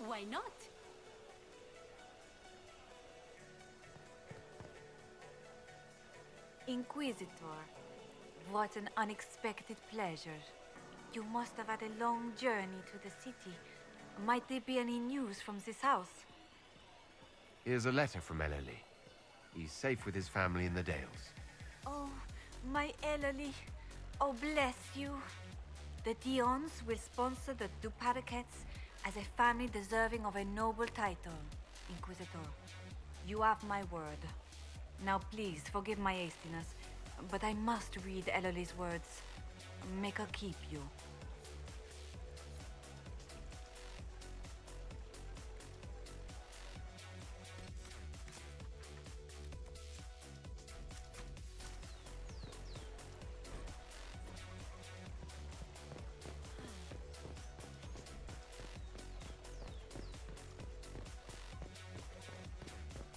Why not? Inquisitor, what an unexpected pleasure. You must have had a long journey to the city. Might there be any news from this house? Here's a letter from Ellerly. He's safe with his family in the Dales. Oh, my Ellerly. Oh, bless you. The Dions will sponsor the Duparakets as a family deserving of a noble title, Inquisitor. You have my word. Now please, forgive my hastiness, but I must read Ellerly's words. Make her keep you.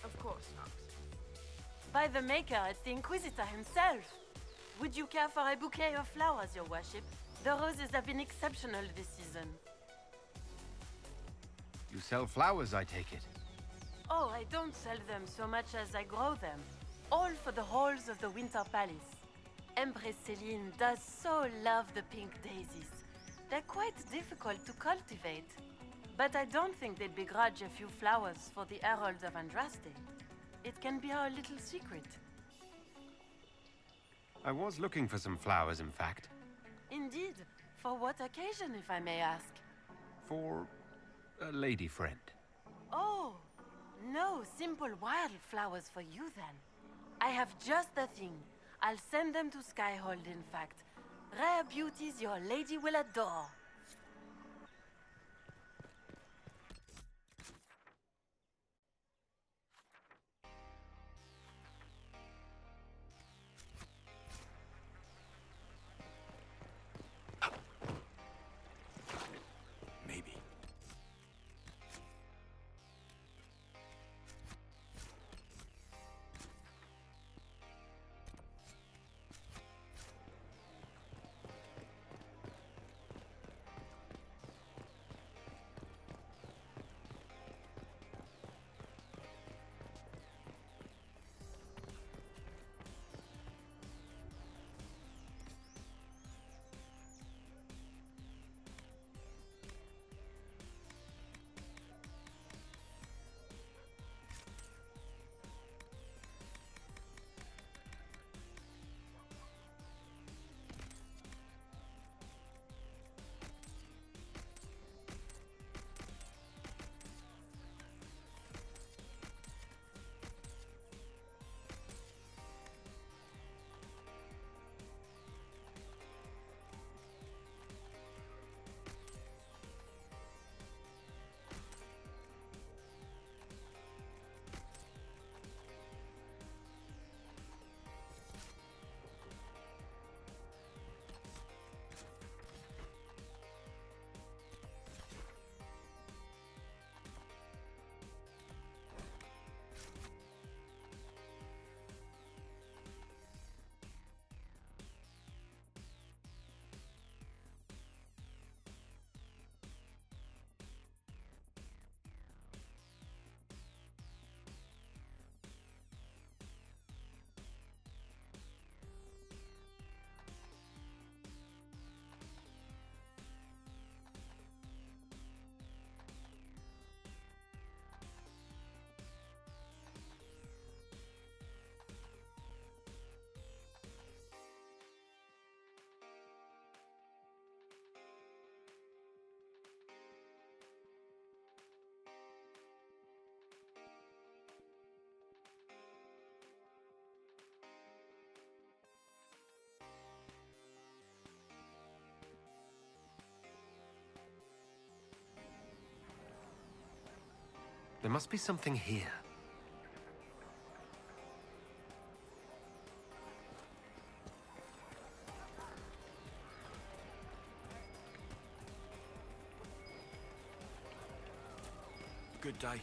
Of course not. By the Maker, it's the Inquisitor himself. Would you care for a bouquet of flowers, your worship? The roses have been exceptional this season. You sell flowers, I take it? Oh, I don't sell them so much as I grow them. All for the halls of the Winter Palace. Empress Celine does so love the pink daisies. They're quite difficult to cultivate. But I don't think they'd begrudge a few flowers for the Herald of Andraste. It can be our little secret. I was looking for some flowers, in fact. Indeed. For what occasion, if I may ask? For a lady friend. Oh, no simple wildflowers for you then. I have just the thing. I'll send them to Skyhold, in fact. Rare beauties your lady will adore. Maybe. There must be something here. Good day.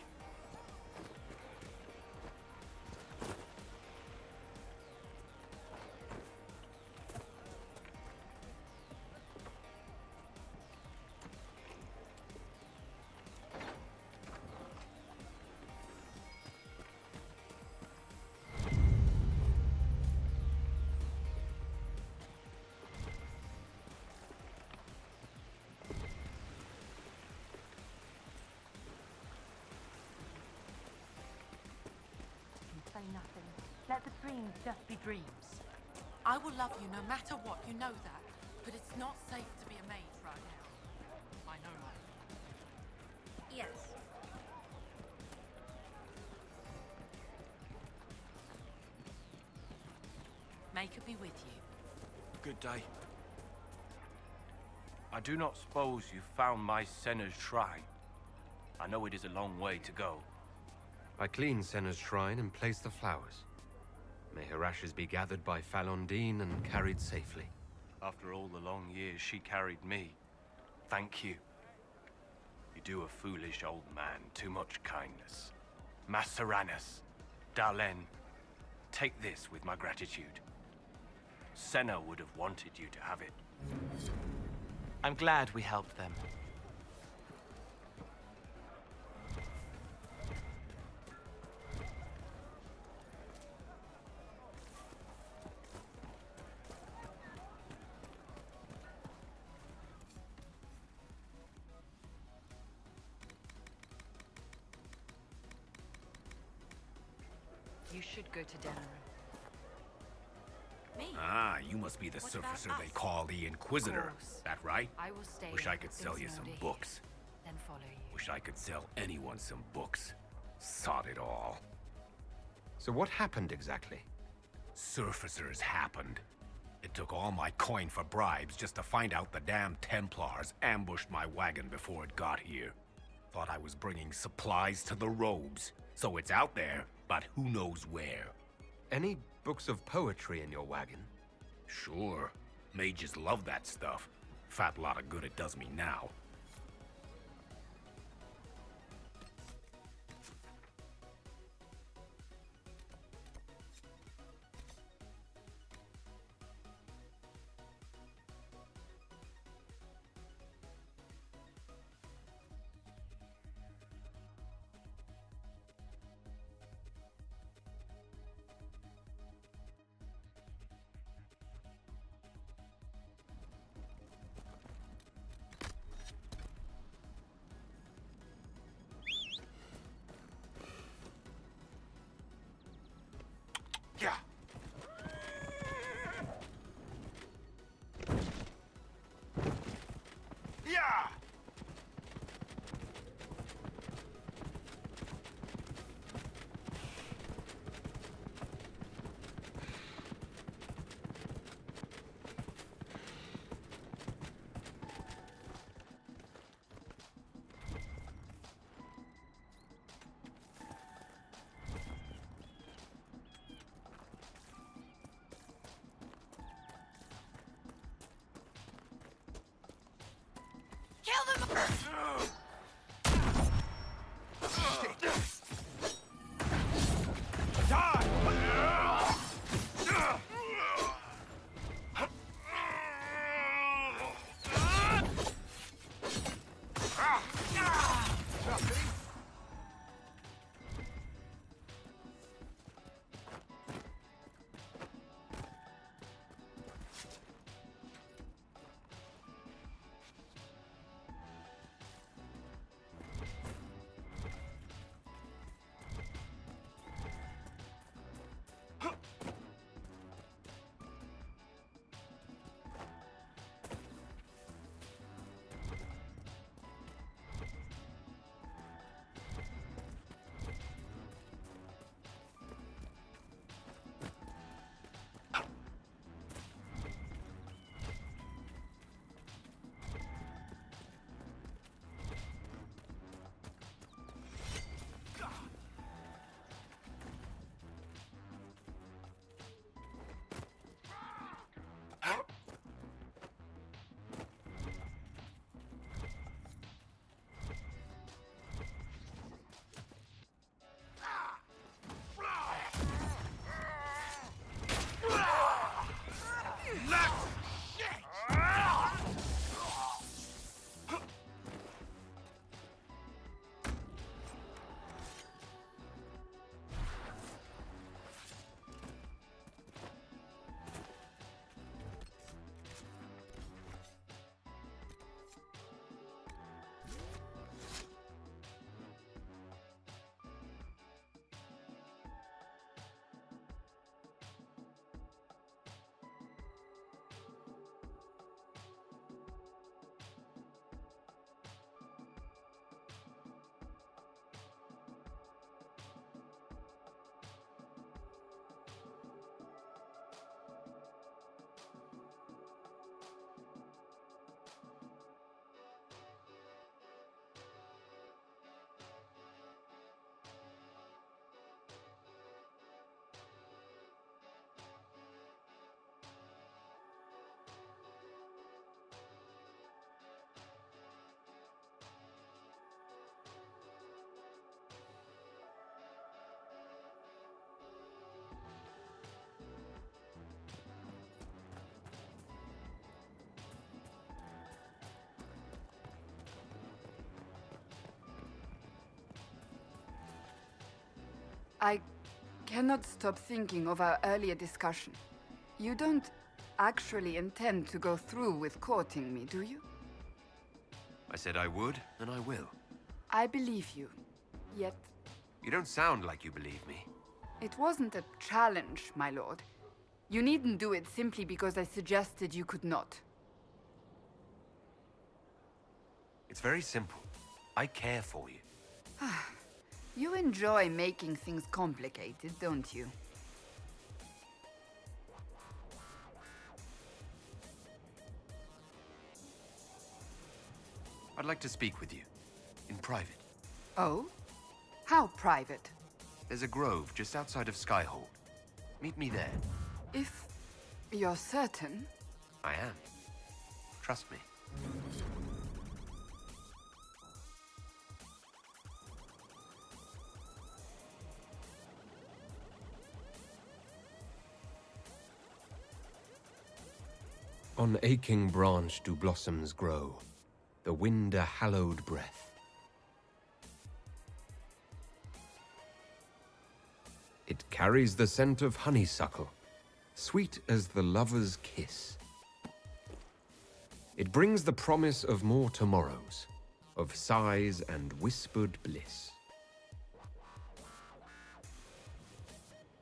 say nothing. Let the dreams just be dreams. I will love you no matter what, you know that. But it's not safe to be a mage right now. I know that. Yes. May it be with you. Good day. I do not suppose you found my Senna's shrine. I know it is a long way to go. I cleaned Senna's shrine and placed the flowers. May her ashes be gathered by Falondine and carried safely. After all the long years she carried me, thank you. You do a foolish old man too much kindness. Masseranus, Dalen, take this with my gratitude. Senna would have wanted you to have it. I'm glad we helped them. You should go to Denerim. Me? Ah, you must be the What about surfacer they us? call the Inquisitor. Course. That right? I will stay. Wish I could if sell there's you no some day here, books. Then follow you. Wish I could sell anyone some books. Sod it all. So what happened exactly? Surfacers happened. It took all my coin for bribes just to find out the damn Templars ambushed my wagon before it got here. Thought I was bringing supplies to the robes. So it's out there, but who knows where. Any books of poetry in your wagon? Sure. Mages love that stuff. Fat lot of good it does me now. Yeah. Yeah. I cannot stop thinking of our earlier discussion. You don't actually intend to go through with courting me, do you? I said I would, and I will. I believe you. Yet, You don't sound like you believe me. it wasn't a challenge, my lord. You needn't do it simply because I suggested you could not. It's very simple. I care for you. You enjoy making things complicated, don't you? I'd like to speak with you. In private. Oh? How private? There's a grove just outside of Skyhold. Meet me there. If you're certain. I am. Trust me. On aching branch do blossoms grow, the wind a hallowed breath. It carries the scent of honeysuckle, sweet as the lover's kiss. It brings the promise of more tomorrows, of sighs and whispered bliss.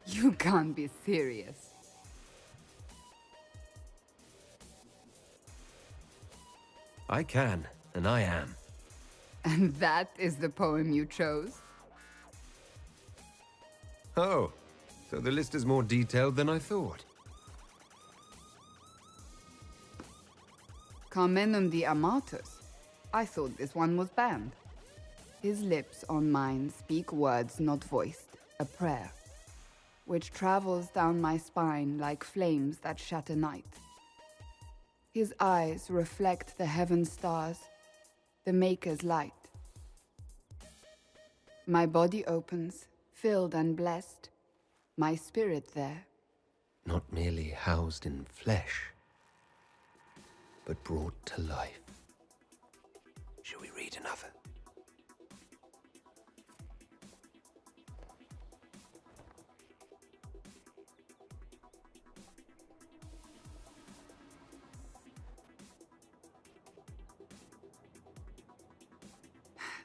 You can't be serious. I can, and I am. And that is the poem you chose? Oh, so the list is more detailed than I thought. Carmenum de Amatus. I thought this one was banned. His lips on mine speak words not voiced, a prayer, which travels down my spine like flames that shatter night. His eyes reflect the heaven stars, the Maker's light. My body opens, filled and blessed, my spirit there. Not merely housed in flesh, but brought to life. Shall we read another?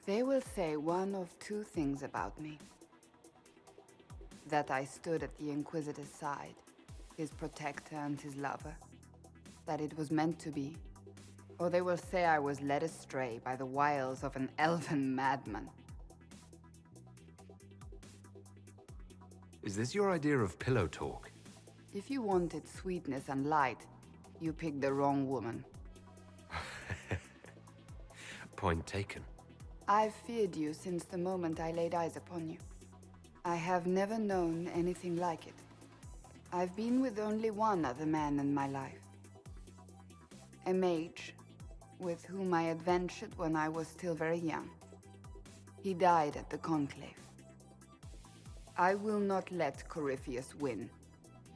They will say one of two things about me. That I stood at the Inquisitor's side, his protector and his lover. That it was meant to be. Or they will say I was led astray by the wiles of an elven madman. Is this your idea of pillow talk? If you wanted sweetness and light, you picked the wrong woman. Point taken. I've feared you since the moment I laid eyes upon you. I have never known anything like it. I've been with only one other man in my life. A mage, with whom I adventured when I was still very young. He died at the Conclave. I will not let Corypheus win.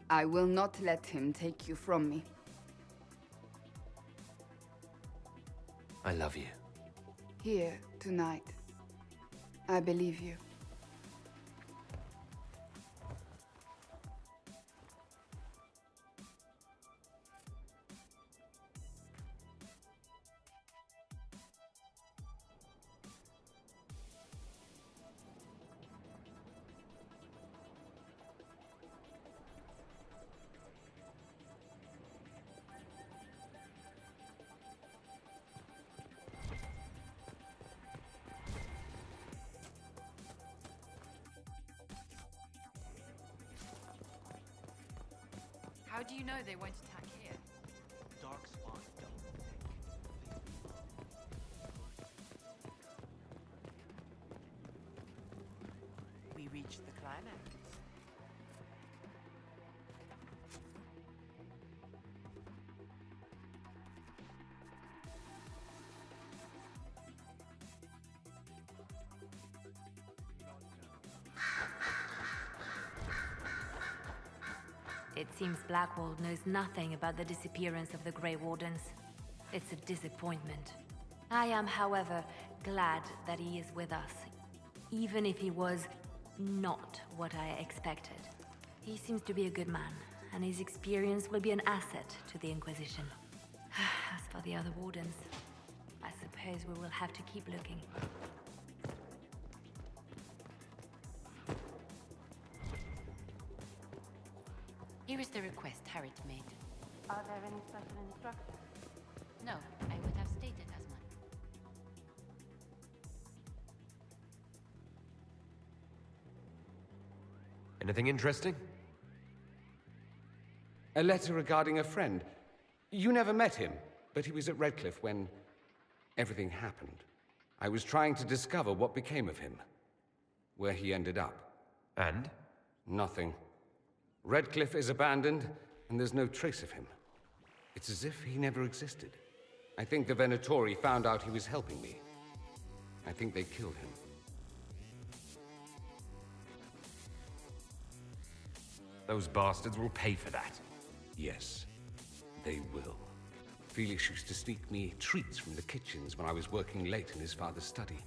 I will not let him take you from me. I love you. Here, tonight. I believe you. How do you know they won't attack here? Dark spawn We reached the climax. It seems Blackwall knows nothing about the disappearance of the Grey Wardens. It's a disappointment. I am, however, glad that he is with us. Even if he was not what I expected. He seems to be a good man, and his experience will be an asset to the Inquisition. As for the other wardens, I suppose we will have to keep looking. Here is the request Harriet made. Are there any special instructions? No, I would have stated as much. Anything interesting? A letter regarding a friend. You never met him, but he was at Redcliffe when everything happened. I was trying to discover what became of him, where he ended up. And? Nothing. Redcliffe is abandoned, and there's no trace of him. It's as if he never existed. I think the Venatori found out he was helping me. I think they killed him. Those bastards will pay for that. Yes, they will. Felix used to sneak me treats from the kitchens when I was working late in his father's study.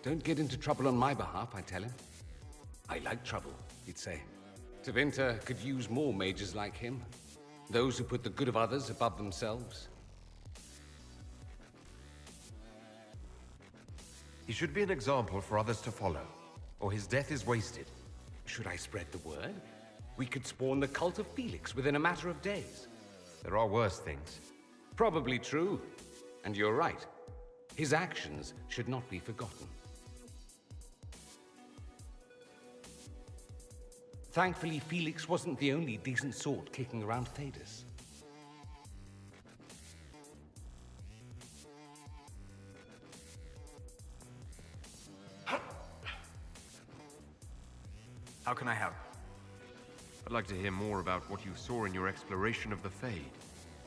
Don't get into trouble on my behalf, I tell him. I like trouble, he'd say. Tevinter could use more mages like him. Those who put the good of others above themselves. He should be an example for others to follow, or his death is wasted. Should I spread the word? We could spawn the cult of Felix within a matter of days. There are worse things. Probably true. And you're right. His actions should not be forgotten. Thankfully, Felix wasn't the only decent sort kicking around Thedas. How can I help? I'd like to hear more about what you saw in your exploration of the Fade.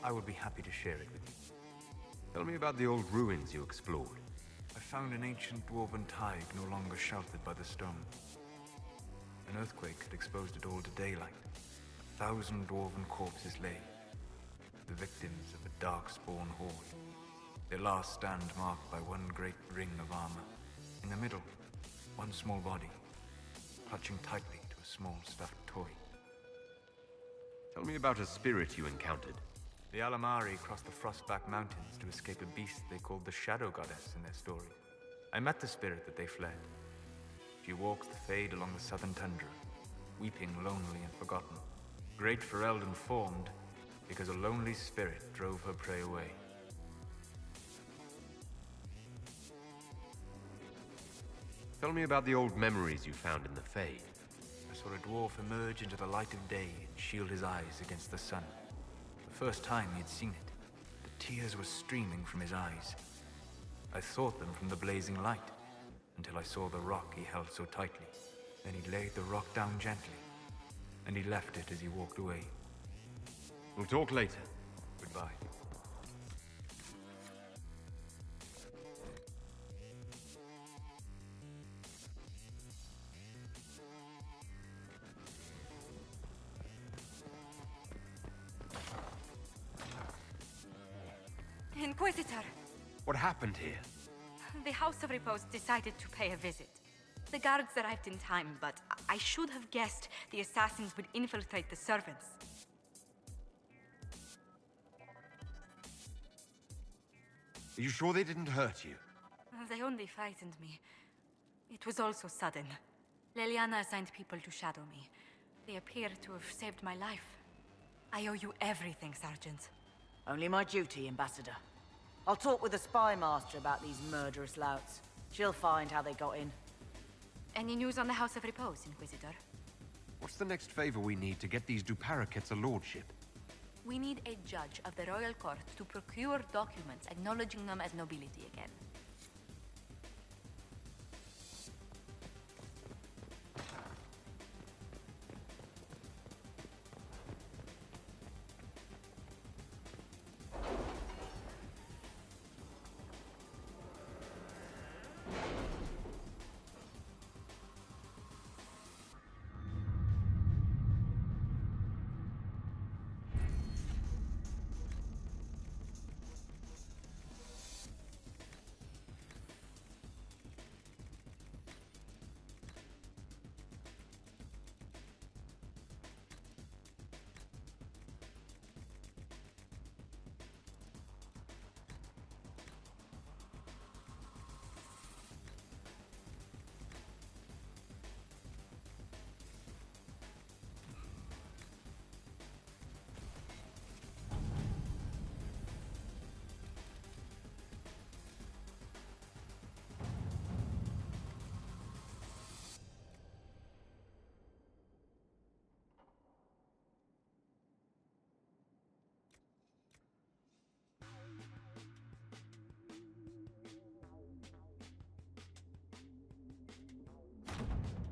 I would be happy to share it with you. Tell me about the old ruins you explored. I found an ancient dwarven tide no longer sheltered by the stone. An earthquake had exposed it all to daylight. 1,000 dwarven corpses lay, the victims of a dark-spawn horde. Their last stand marked by one great ring of armor. In the middle, one small body, clutching tightly to a small stuffed toy. Tell me about a spirit you encountered. The Alamari crossed the Frostback Mountains to escape a beast they called the Shadow Goddess in their story. I met the spirit that they fled. She walks the Fade along the southern tundra, weeping lonely and forgotten. Great for Elden formed, because a lonely spirit drove her prey away. Tell me about the old memories you found in the Fade. I saw a dwarf emerge into the light of day and shield his eyes against the sun. The first time he had seen it, the tears were streaming from his eyes. I thought them from the blazing light, until I saw the rock he held so tightly. Then he laid the rock down gently, and he left it as he walked away. We'll talk later. Goodbye. Inquisitor, What happened here? the House of Repose decided to pay a visit. The guards arrived in time, but I should have guessed the assassins would infiltrate the servants. Are you sure they didn't hurt you? They only frightened me. It was all so sudden. Leliana assigned people to shadow me. They appear to have saved my life. I owe you everything, Sergeant. Only my duty, Ambassador. I'll talk with the spy master about these murderous louts. She'll find how they got in. Any news on the House of Repose, Inquisitor? What's the next favor we need to get these Duparakets a lordship? We need a judge of the royal court to procure documents acknowledging them as nobility again.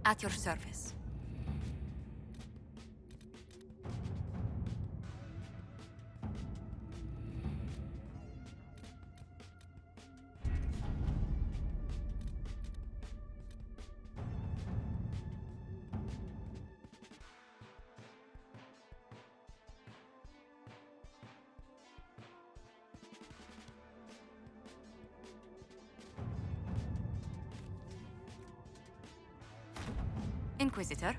At your service. Inquisitor.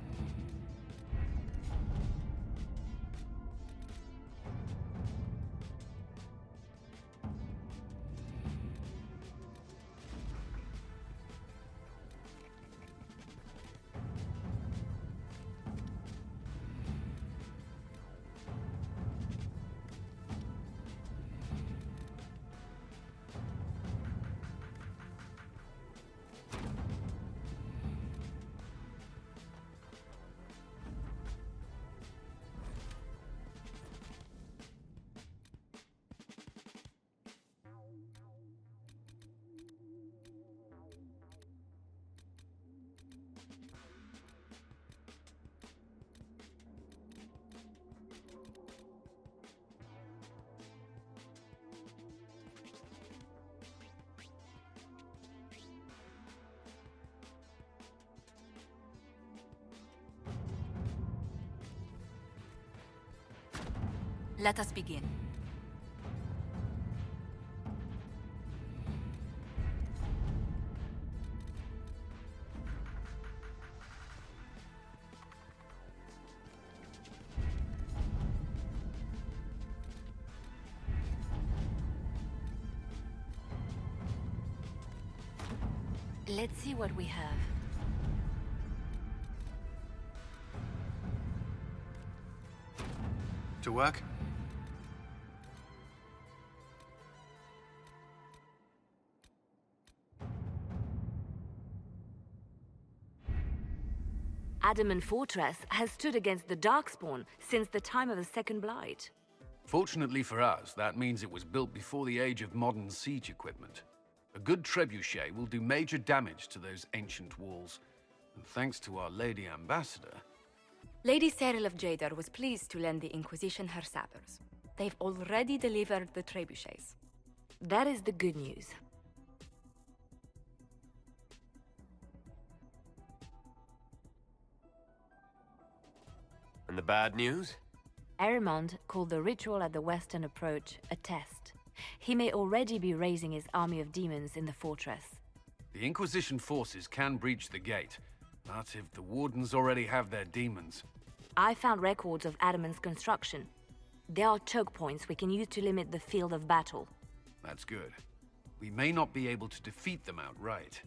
Let us begin. Let's see what we have. To work? Adamant Fortress has stood against the Darkspawn since the time of the Second Blight. Fortunately for us, that means it was built before the age of modern siege equipment. A good trebuchet will do major damage to those ancient walls. And thanks to our Lady Ambassador... Lady Cyril of Jadar was pleased to lend the Inquisition her sappers. They've already delivered the trebuchets. That is the good news. And the bad news? Arimond called the ritual at the western approach a test. He may already be raising his army of demons in the fortress. The Inquisition forces can breach the gate, but if the Wardens already have their demons... I found records of Adamant's construction. There are choke points we can use to limit the field of battle. That's good. We may not be able to defeat them outright.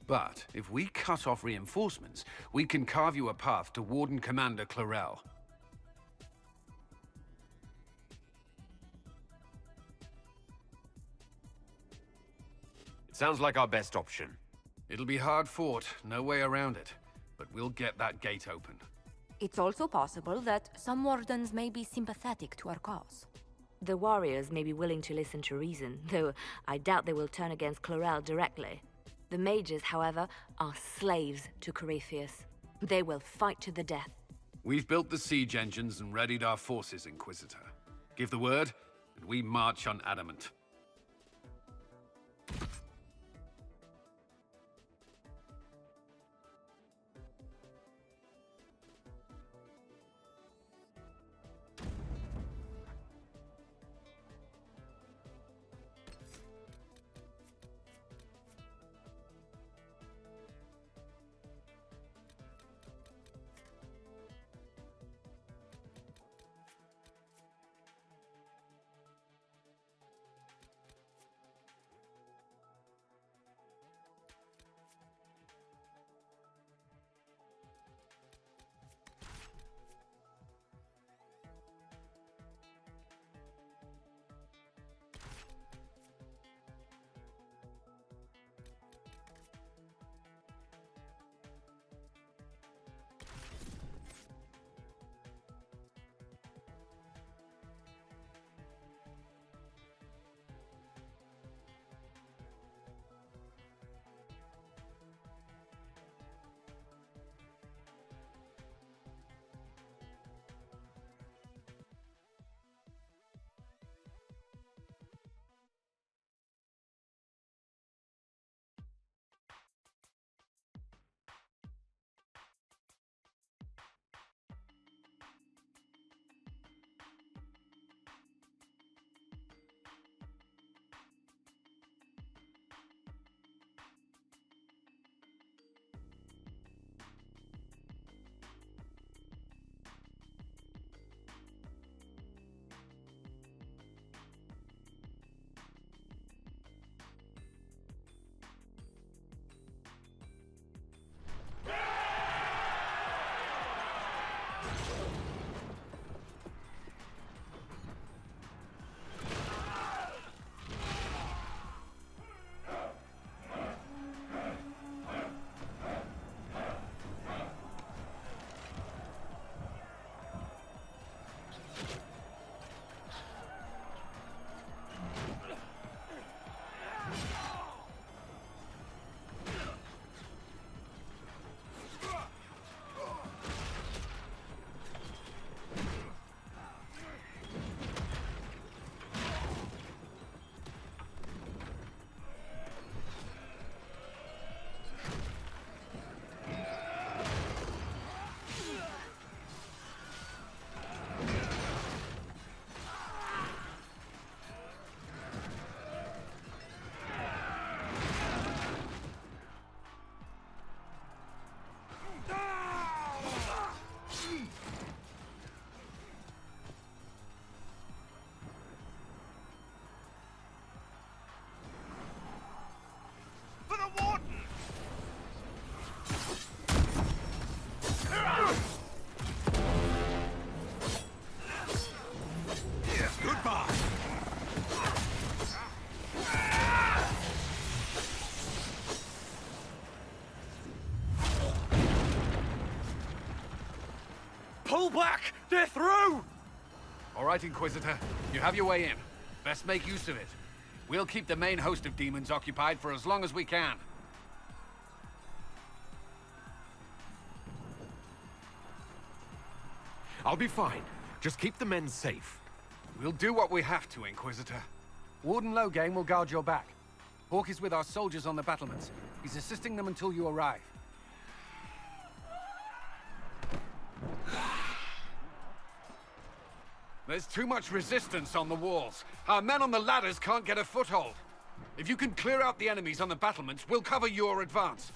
But if we cut off reinforcements, we can carve you a path to Warden Commander Clarel. It sounds like our best option. It'll be hard fought, no way around it. But we'll get that gate open. It's also possible that some Wardens may be sympathetic to our cause. The warriors may be willing to listen to reason, though I doubt they will turn against Clarel directly. The mages, however, are slaves to Corypheus. They will fight to the death. We've built the siege engines and readied our forces, Inquisitor. Give the word, and we march on Adamant. Pull back! They're through! All right, Inquisitor. You have your way in. Best make use of it. We'll keep the main host of demons occupied for as long as we can. I'll be fine. Just keep the men safe. We'll do what we have to, Inquisitor. Warden Loghain will guard your back. Hawk is with our soldiers on the battlements. He's assisting them until you arrive. There's too much resistance on the walls. Our men on the ladders can't get a foothold. If you can clear out the enemies on the battlements, we'll cover your advance.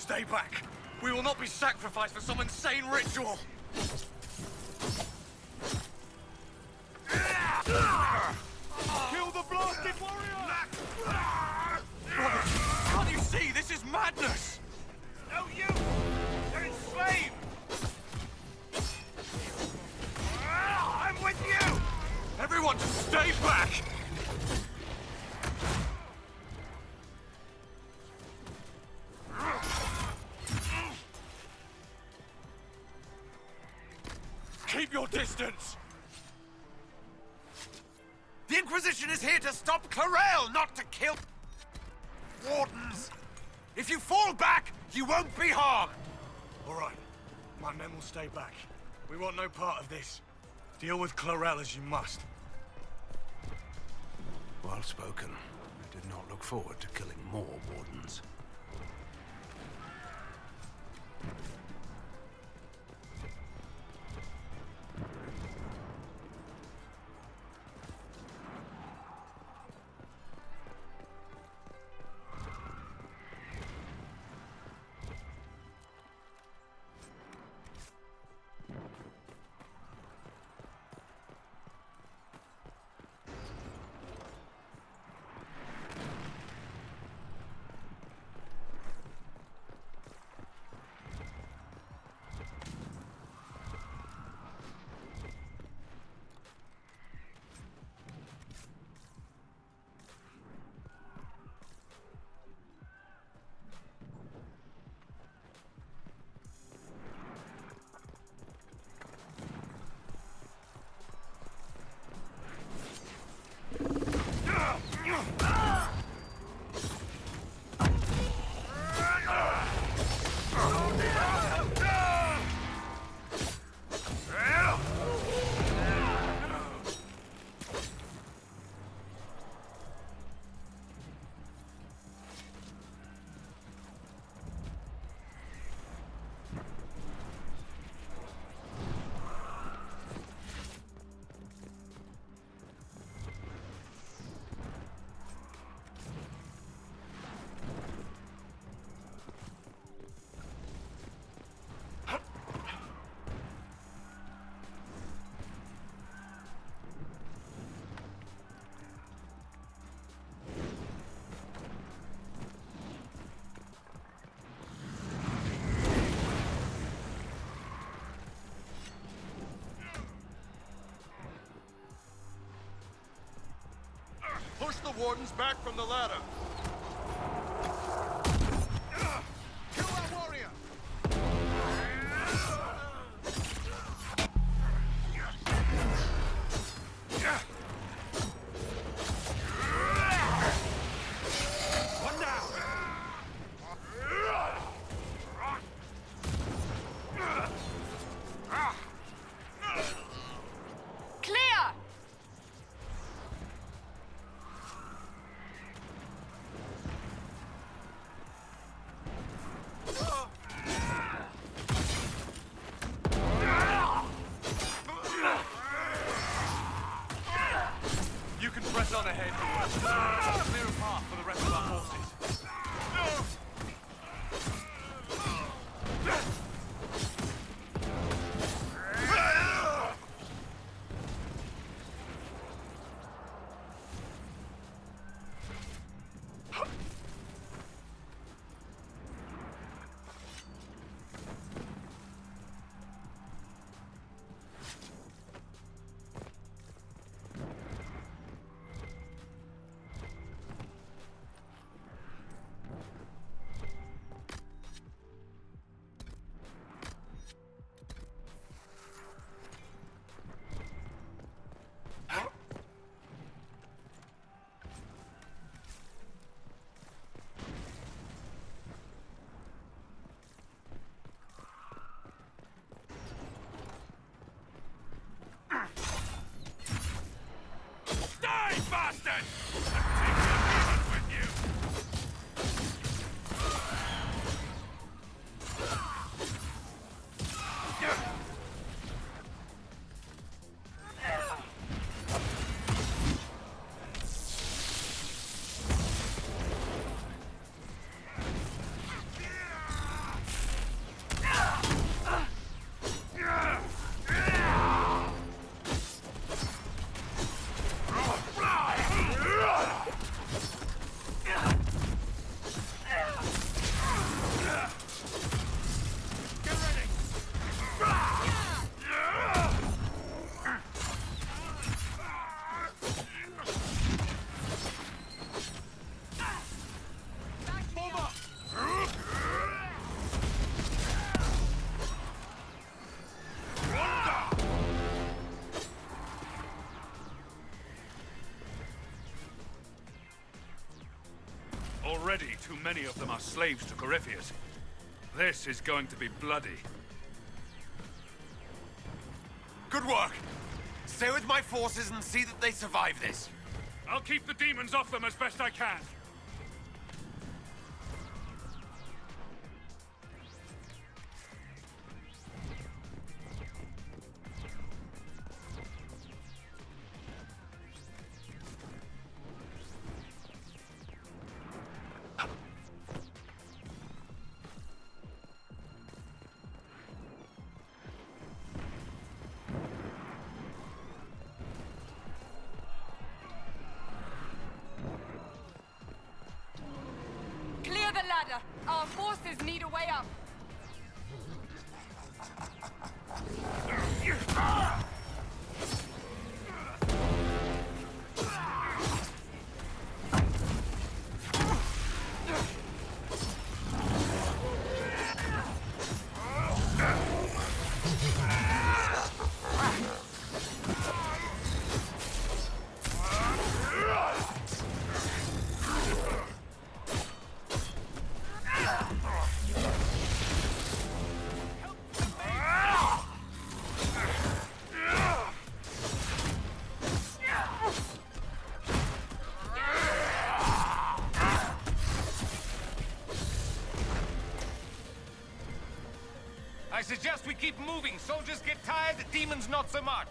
Stay back! We will not be sacrificed for some insane ritual! Kill the blasted warrior! Brothers, can't you see? This is madness! No use! They're enslaved! I'm with you! Everyone just stay back! Keep your distance! The Inquisition is here to stop Clarel, not to kill wardens! If you fall back, you won't be harmed! All right. My men will stay back. We want no part of this. Deal with Clarel as you must. Well spoken. I did not look forward to killing more wardens. Push the wardens back from the ladder! Kill that warrior! One down! Clear! You can press on ahead. Clear a path for the rest of our forces. Die, bastard! Take your demons with you! Already too many of them are slaves to Corypheus. This is going to be bloody. Good work! Stay with my forces and see that they survive this. I'll keep the demons off them as best I can. Clear the ladder! Our forces need a way up! I suggest we keep moving. Soldiers get tired, demons not so much.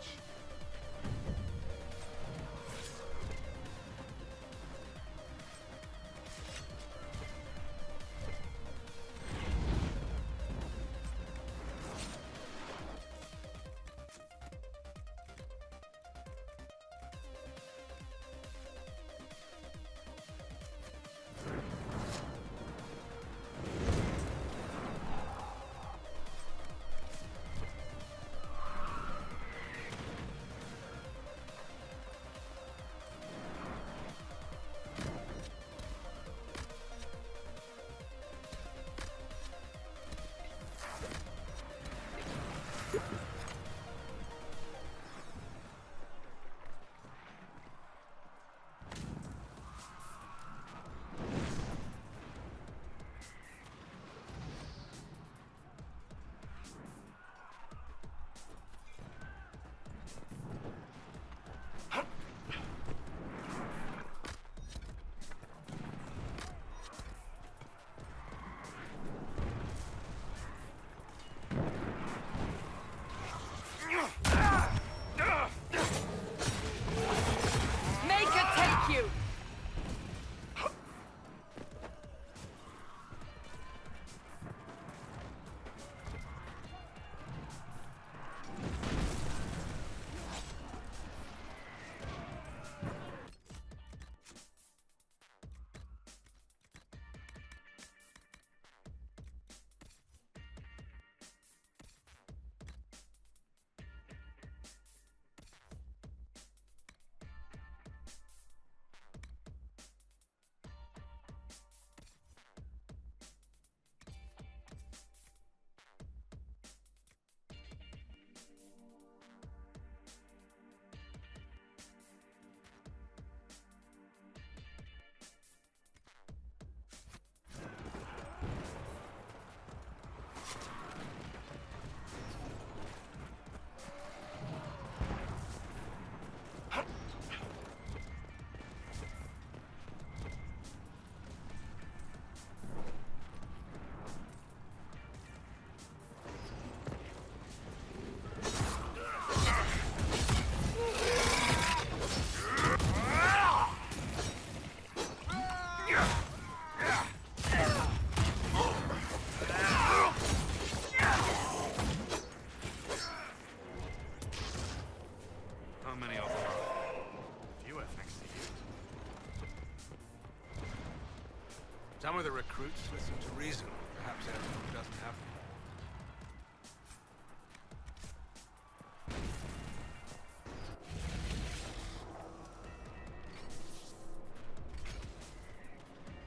Some of the recruits listen to reason. Perhaps everyone doesn't have them.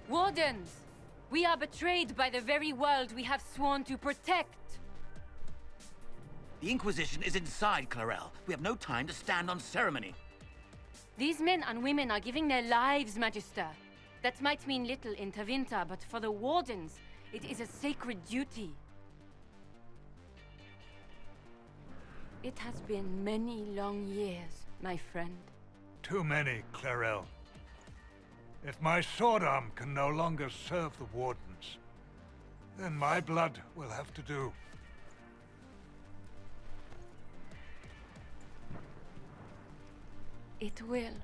Wardens! We are betrayed by the very world we have sworn to protect! The Inquisition is inside, Clarel. We have no time to stand on ceremony. These men and women are giving their lives, Magister. That might mean little in Tevinter, but for the Wardens, it is a sacred duty. It has been many long years, my friend. Too many, Clarel. If my sword arm can no longer serve the Wardens, then my blood will have to do. It will.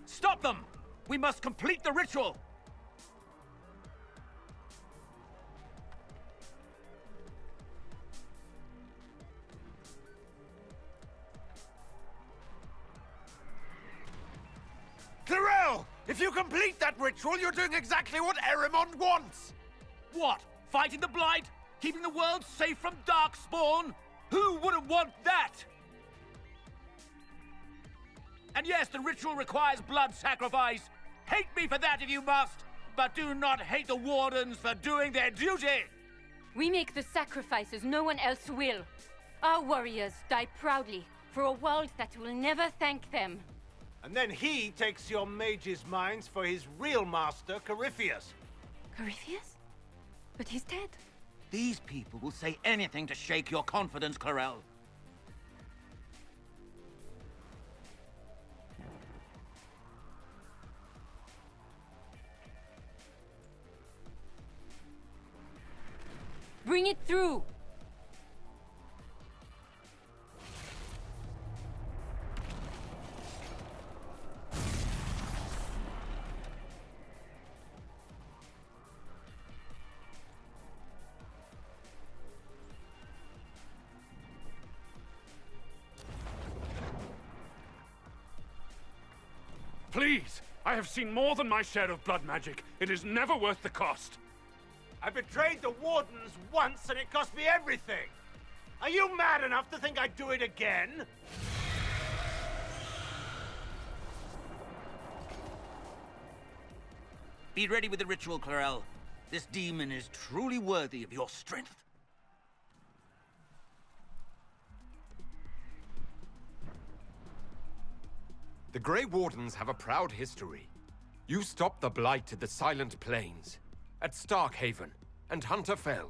Stop them! We must complete the ritual! Clarel! If you complete that ritual, you're doing exactly what Erimond wants! What? Fighting the Blight? Keeping the world safe from Darkspawn? Who wouldn't want that? And yes, the ritual requires blood sacrifice. Hate me for that if you must, but do not hate the Wardens for doing their duty! We make the sacrifices no one else will. Our warriors die proudly for a world that will never thank them. And then he takes your mages' minds for his real master, Corypheus. Corypheus? But he's dead. These people will say anything to shake your confidence, Clarel. Bring it through! Please! I have seen more than my share of blood magic. It is never worth the cost. I betrayed the Wardens once and it cost me everything. Are you mad enough to think I'd do it again? Be ready with the ritual, Clarel. This demon is truly worthy of your strength. The Grey Wardens have a proud history. You stopped the Blight at the Silent Plains, at Starkhaven and Hunterfell,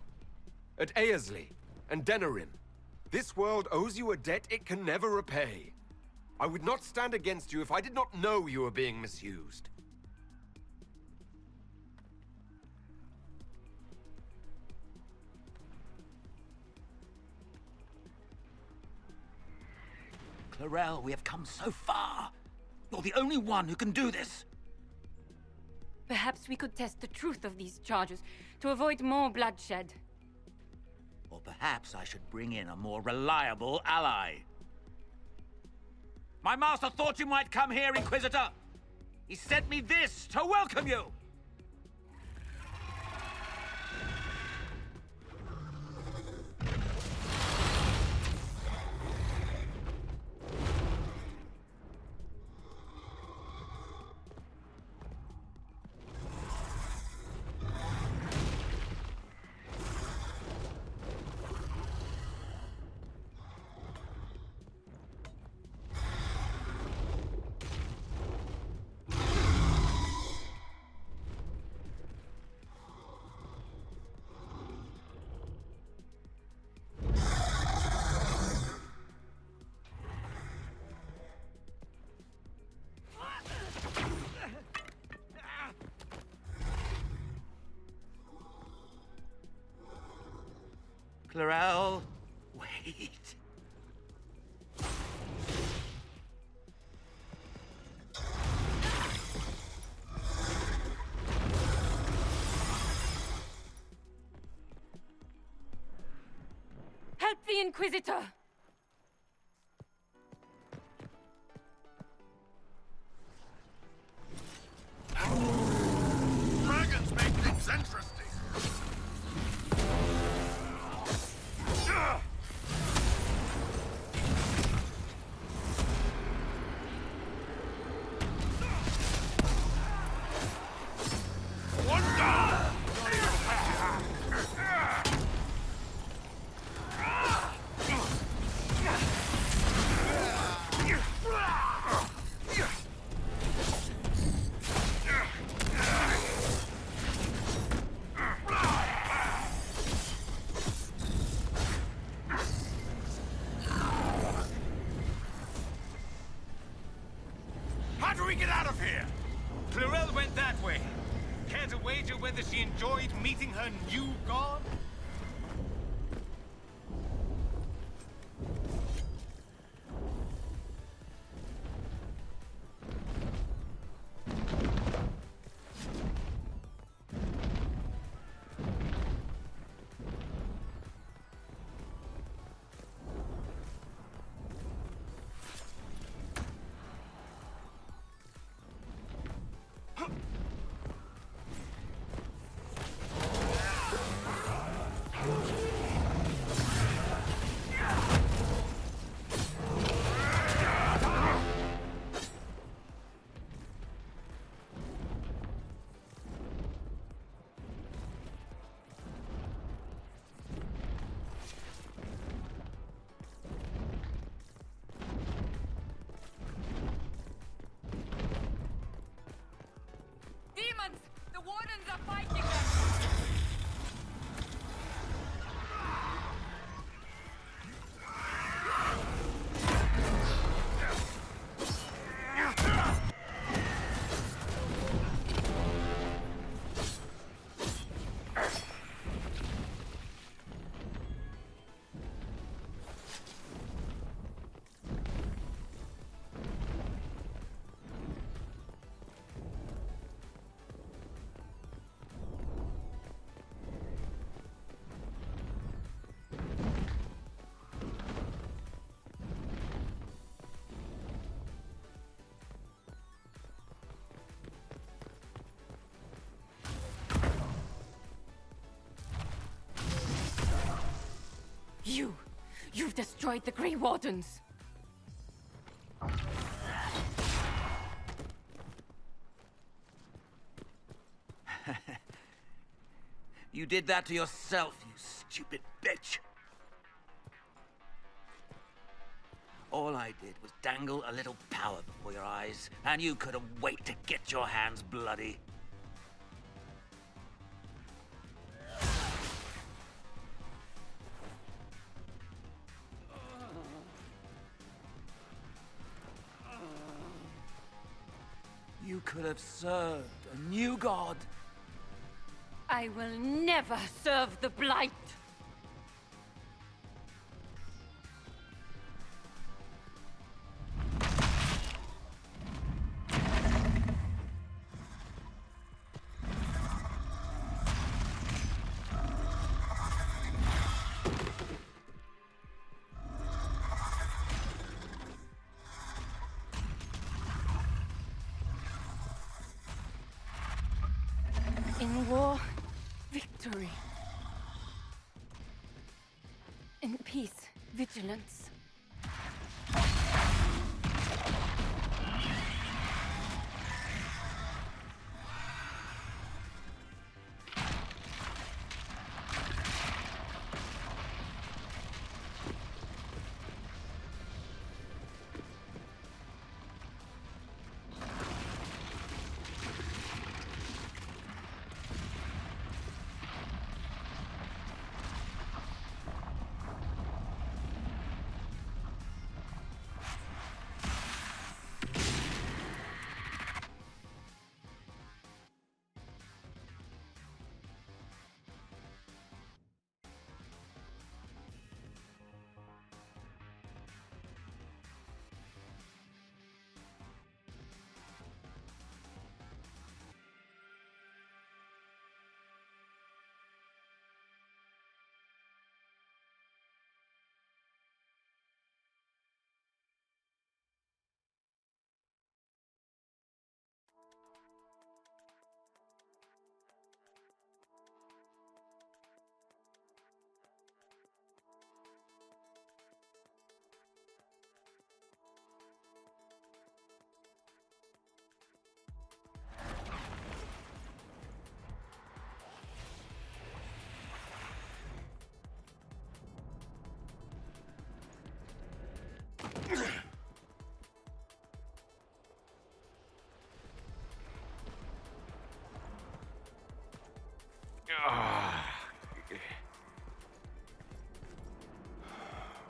at Aersley and Denerim. This world owes you a debt it can never repay. I would not stand against you if I did not know you were being misused. Clarel, we have come so far. You're the only one who can do this. Perhaps we could test the truth of these charges to avoid more bloodshed. Or perhaps I should bring in a more reliable ally. My master thought you might come here, Inquisitor. He sent me this to welcome you. Clarel, wait. Help the Inquisitor! Dragons make things interesting. One down! we get out of here? Clarel went that way. Care to wager whether she enjoyed meeting her new god? Demons! The wardens are fighting them! You've destroyed the Grey Wardens! You did that to yourself, you stupid bitch. All I did was dangle a little power before your eyes, and you couldn't wait to get your hands bloody. You could have served a new god. I will never serve the Blight! In war, victory. In peace, vigilance.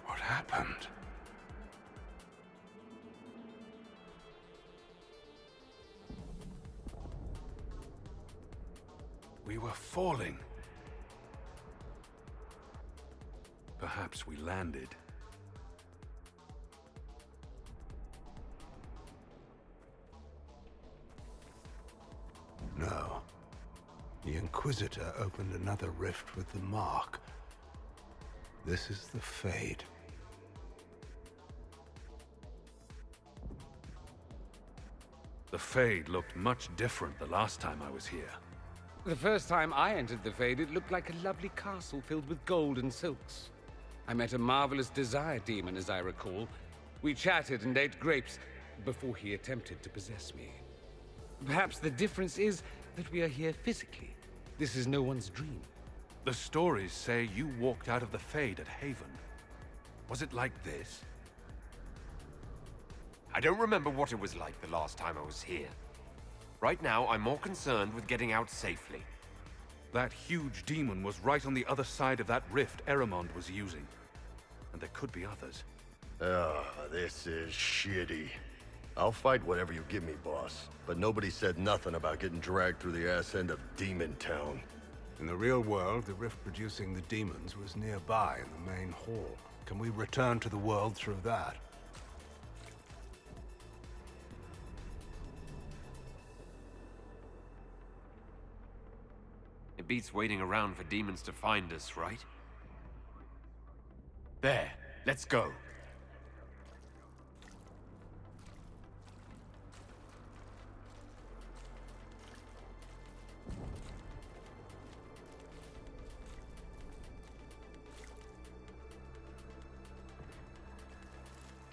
What happened? We were falling. Perhaps we landed. No. The Inquisitor opened another rift with the Mark. This is the Fade. The Fade looked much different the last time I was here. The first time I entered the Fade, it looked like a lovely castle filled with gold and silks. I met a marvelous desire demon, as I recall. We chatted and ate grapes before he attempted to possess me. Perhaps the difference is that we are here physically. This is no one's dream. The stories say you walked out of the Fade at Haven. Was it like this? I don't remember what it was like the last time I was here. Right now, I'm more concerned with getting out safely. That huge demon was right on the other side of that rift Eramond was using. And there could be others. This is shitty. I'll fight whatever you give me, boss. But nobody said nothing about getting dragged through the ass end of Demon Town. In the real world, the rift producing the demons was nearby in the main hall. Can we return to the world through that? It beats waiting around for demons to find us, right? There, let's go.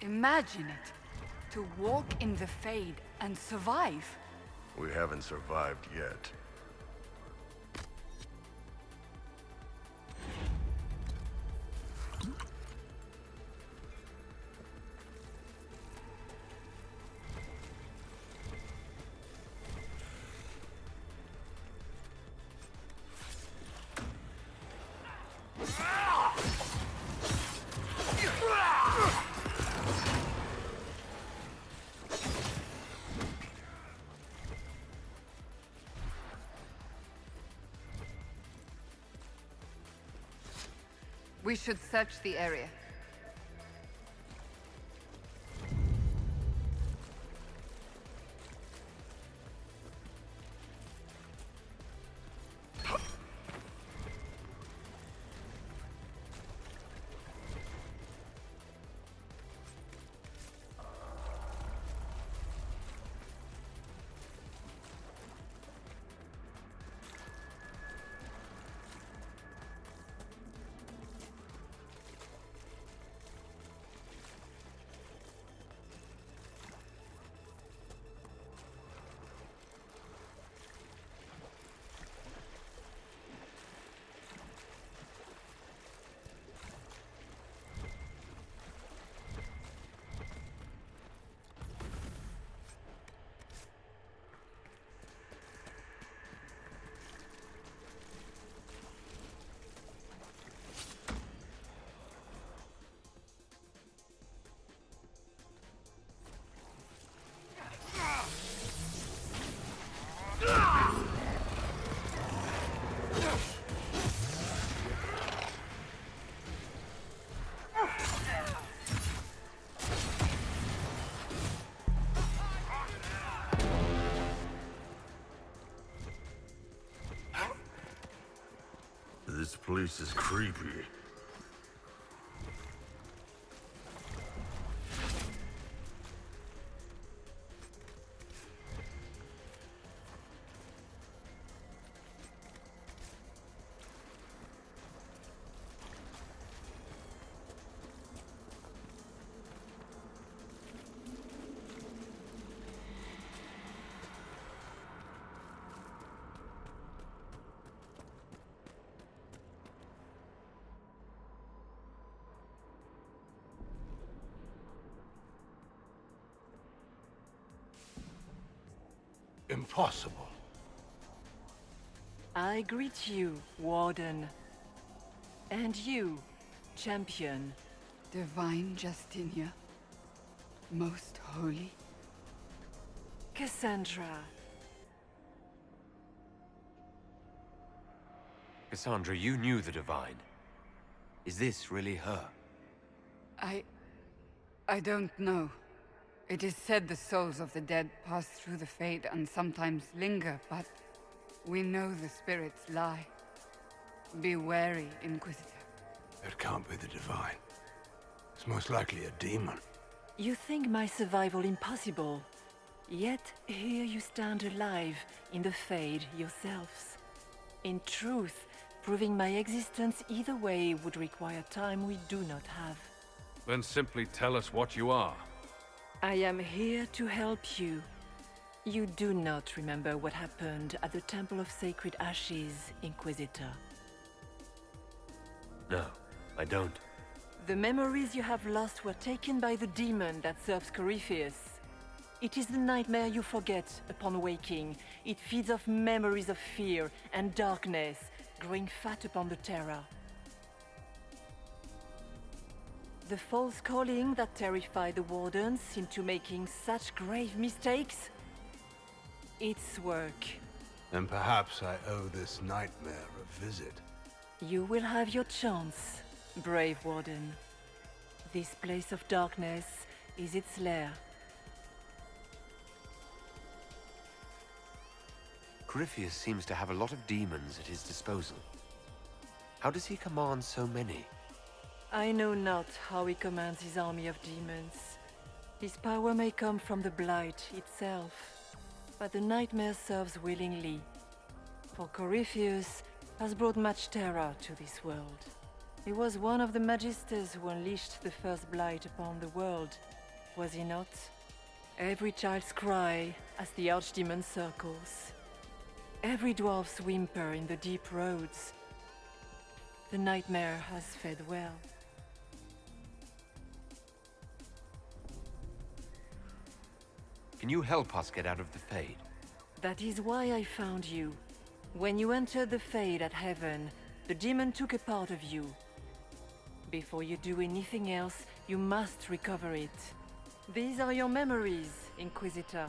Imagine it. To walk in the Fade and survive. We haven't survived yet. We should search the area. This place is creepy. Impossible. I greet you, Warden. And you, Champion. Divine Justinia. Most holy. Cassandra. Cassandra, you knew the Divine. Is this really her? I don't know. It is said the souls of the dead pass through the Fade and sometimes linger, but we know the spirits lie. Be wary, Inquisitor. It can't be the Divine. It's most likely a demon. You think my survival impossible, yet here you stand alive in the Fade yourselves. In truth, proving my existence either way would require time we do not have. Then simply tell us what you are. I am here to help you. You do not remember what happened at the Temple of Sacred Ashes, Inquisitor. No, I don't. The memories you have lost were taken by the demon that serves Corypheus. It is the nightmare you forget upon waking. It feeds off memories of fear and darkness, growing fat upon the terror. The false calling that terrified the Wardens into making such grave mistakes? Its work. And perhaps I owe this nightmare a visit. You will have your chance, brave Warden. This place of darkness is its lair. Corypheus seems to have a lot of demons at his disposal. How does he command so many? I know not how he commands his army of demons. His power may come from the Blight itself, but the nightmare serves willingly. For Corypheus has brought much terror to this world. He was one of the Magisters who unleashed the first Blight upon the world, was he not? Every child's cry as the Archdemon circles. Every dwarf's whimper in the deep roads. The nightmare has fed well. Can you help us get out of the Fade? That is why I found you. When you entered the Fade at Heaven, the demon took a part of you. Before you do anything else, you must recover it. These are your memories, Inquisitor.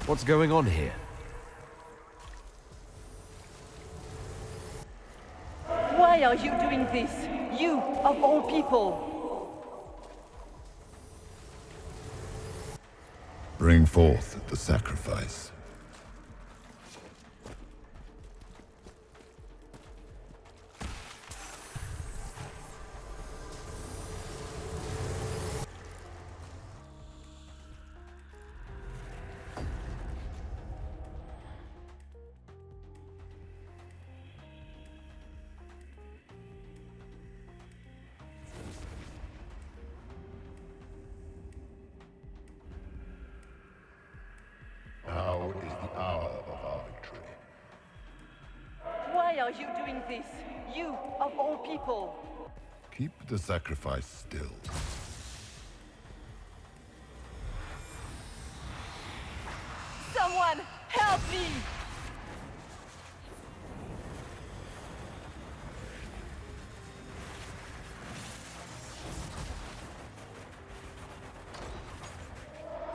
What's going on here? Why are you doing this? You, of all people! Bring forth the sacrifice. Now is the hour of our victory. Why are you doing this? You, of all people! Keep the sacrifice still. Someone, help me!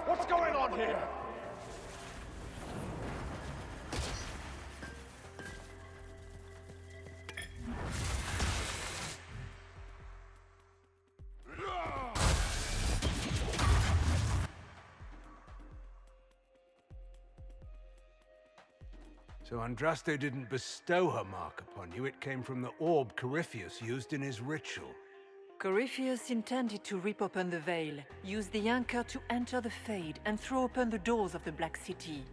What's going on here? So Andraste didn't bestow her mark upon you, it came from the orb Corypheus used in his ritual. Corypheus intended to rip open the veil, use the anchor to enter the Fade, and throw open the doors of the Black City.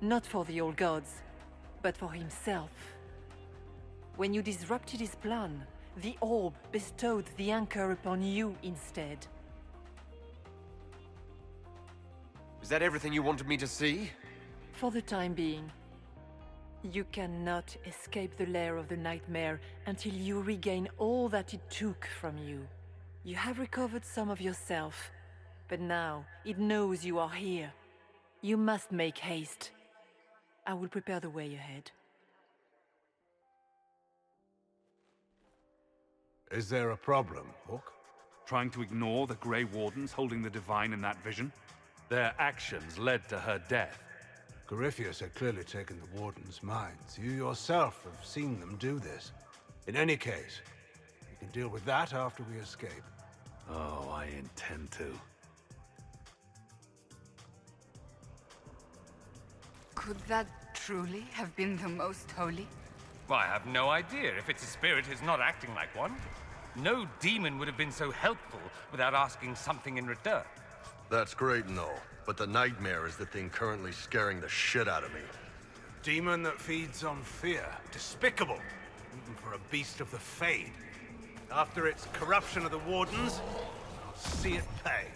Not for the old gods, but for himself. When you disrupted his plan, the orb bestowed the anchor upon you instead. Is that everything you wanted me to see? For the time being. You cannot escape the lair of the nightmare until you regain all that it took from you. You have recovered some of yourself, but now it knows you are here. You must make haste. I will prepare the way ahead. Is there a problem, Hawk? Trying to ignore the Grey Wardens holding the Divine in that vision? Their actions led to her death. Corypheus had clearly taken the Warden's minds. You yourself have seen them do this. In any case, we can deal with that after we escape. Oh, I intend to. Could that truly have been the most holy? Well, I have no idea. If it's a spirit, it's not acting like one. No demon would have been so helpful without asking something in return. That's great and all, but the nightmare is the thing currently scaring the shit out of me. Demon that feeds on fear. Despicable, even for a beast of the Fade. After its corruption of the Wardens, I'll see it pay.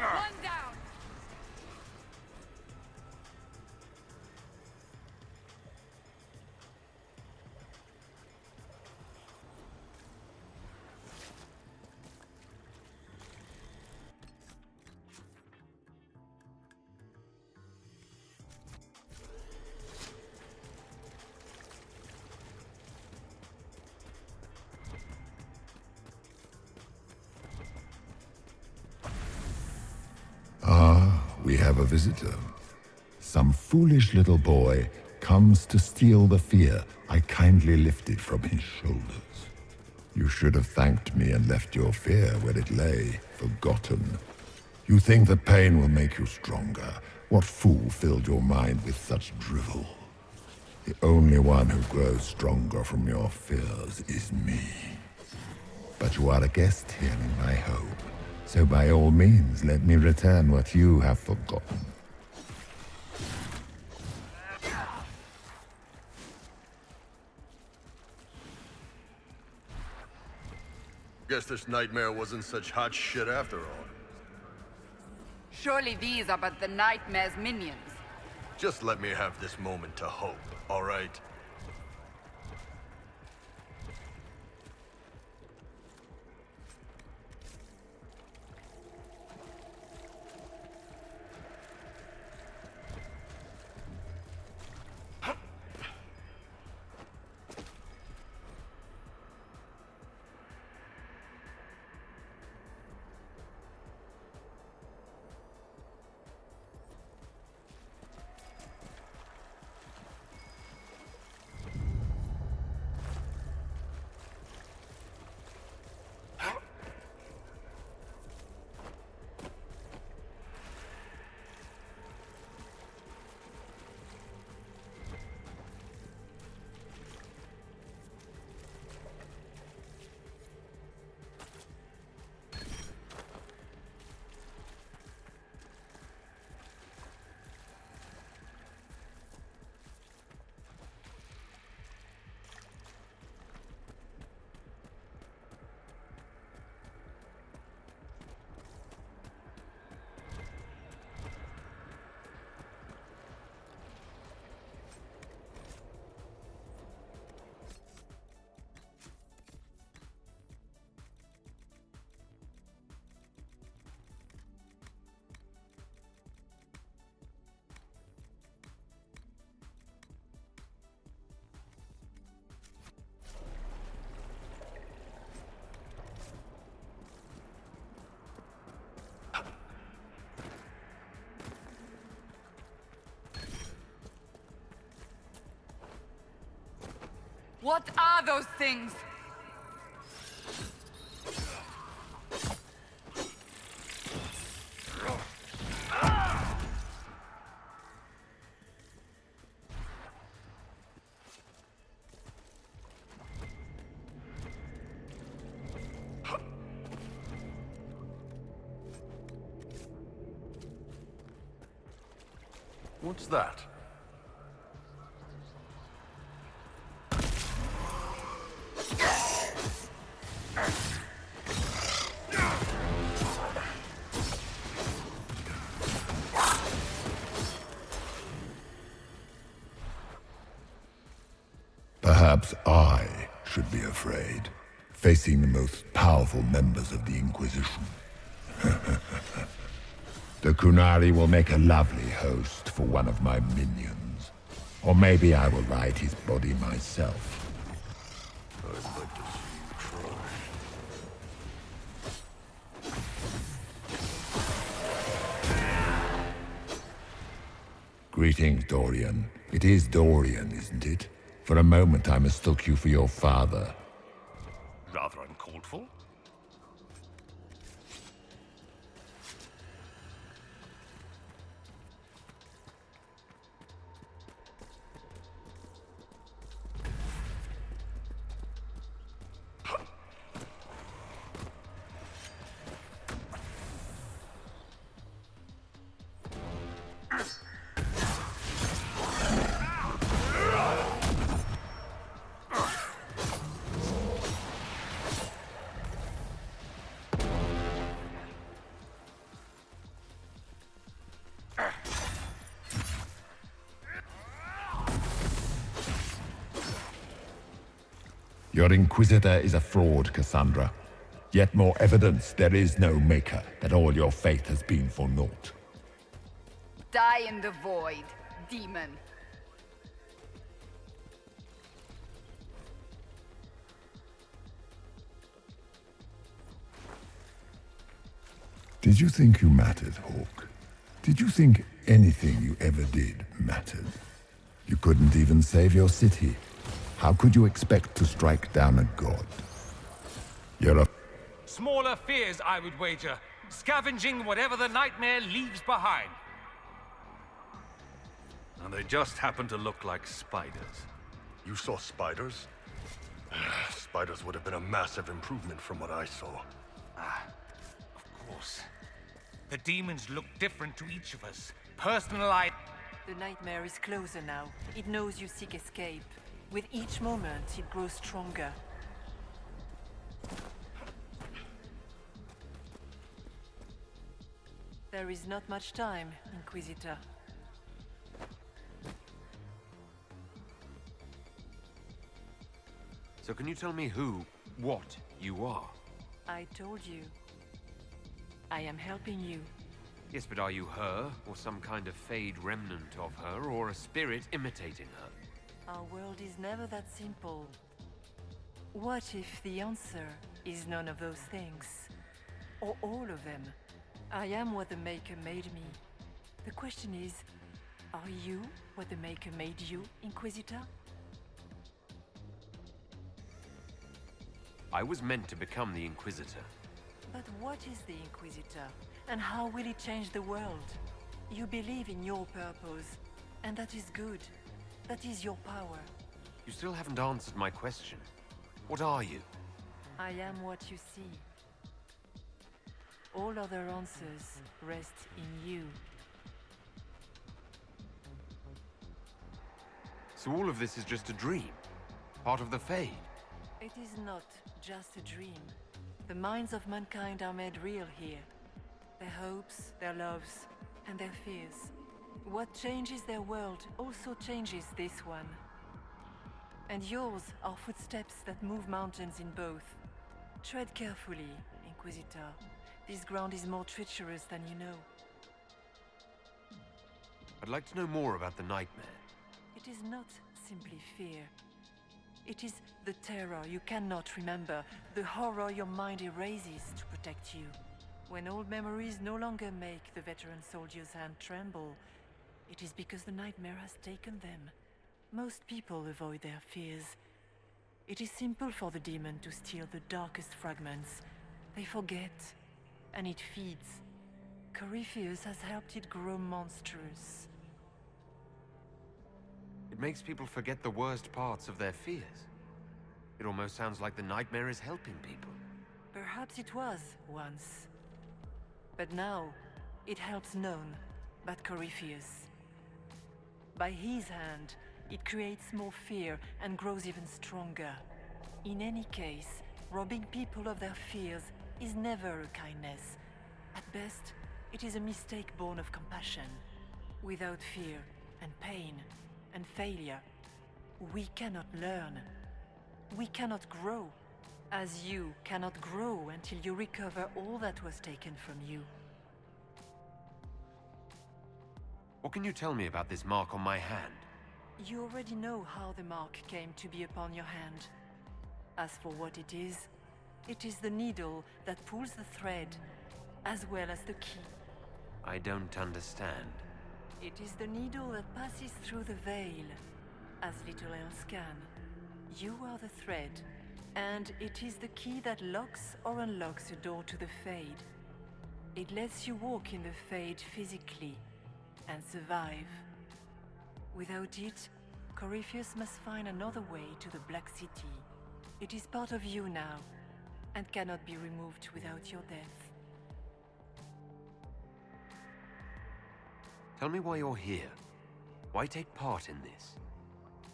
One down! We have a visitor. Some foolish little boy comes to steal the fear I kindly lifted from his shoulders. You should have thanked me and left your fear where it lay, forgotten. You think the pain will make you stronger. What fool filled your mind with such drivel? The only one who grows stronger from your fears is me. But you are a guest here in my home. So by all means, let me return what you have forgotten. Guess this nightmare wasn't such hot shit after all. Surely these are but the nightmare's minions. Just let me have this moment to hope, all right? What are those things? What's that? Perhaps I should be afraid, facing the most powerful members of the Inquisition. The Kunari will make a lovely host for one of my minions. Or maybe I will ride his body myself. I'd like to see you try. Greetings, Dorian. It is Dorian, isn't it? For a moment I mistook you for your father. Rather uncalled for. Your Inquisitor is a fraud, Cassandra. Yet more evidence there is no Maker, that all your faith has been for naught. Die in the void, demon. Did you think you mattered, Hawk? Did you think anything you ever did mattered? You couldn't even save your city. How could you expect to strike down a god? You're a... Smaller fears, I would wager. Scavenging whatever the nightmare leaves behind. And they just happen to look like spiders. You saw spiders? Spiders would have been a massive improvement from what I saw. Of course. The demons look different to each of us. Personalized. The nightmare is closer now. It knows you seek escape. With each moment, it grows stronger. There is not much time, Inquisitor. So can you tell me what you are? I told you. I am helping you. Yes, but are you her, or some kind of fade remnant of her, or a spirit imitating her? Our world is never that simple. What if the answer is none of those things? Or all of them? I am what the Maker made me. The question is, are you what the Maker made you, Inquisitor? I was meant to become the Inquisitor. But what is the Inquisitor? And how will it change the world? You believe in your purpose, and that is good. That is your power. You still haven't answered my question. What are you? I am what you see. All other answers rest in you. So all of this is just a dream? Part of the Fade? It is not just a dream. The minds of mankind are made real here. Their hopes, their loves, and their fears. What changes their world also changes this one. And yours are footsteps that move mountains in both. Tread carefully, Inquisitor. This ground is more treacherous than you know. I'd like to know more about the nightmare. It is not simply fear. It is the terror you cannot remember, the horror your mind erases to protect you. When old memories no longer make the veteran soldier's hand tremble, it is because the nightmare has taken them. Most people avoid their fears. It is simple for the demon to steal the darkest fragments. They forget, and it feeds. Corypheus has helped it grow monstrous. It makes people forget the worst parts of their fears. It almost sounds like the nightmare is helping people. Perhaps it was, once. But now, it helps none but Corypheus. By his hand, it creates more fear and grows even stronger. In any case, robbing people of their fears is never a kindness. At best, it is a mistake born of compassion. Without fear and pain and failure, we cannot learn. we cannot grow. As you cannot grow until you recover all that was taken from you. What can you tell me about this mark on my hand? You already know how the mark came to be upon your hand. As for what it is the needle that pulls the thread, as well as the key. I don't understand. It is the needle that passes through the veil, as little else can. You are the thread, and it is the key that locks or unlocks the door to the Fade. It lets you walk in the Fade physically, and survive. Without it, Corypheus must find another way to the Black City. It is part of you now, and cannot be removed without your death. Tell me why you're here. Why take part in this?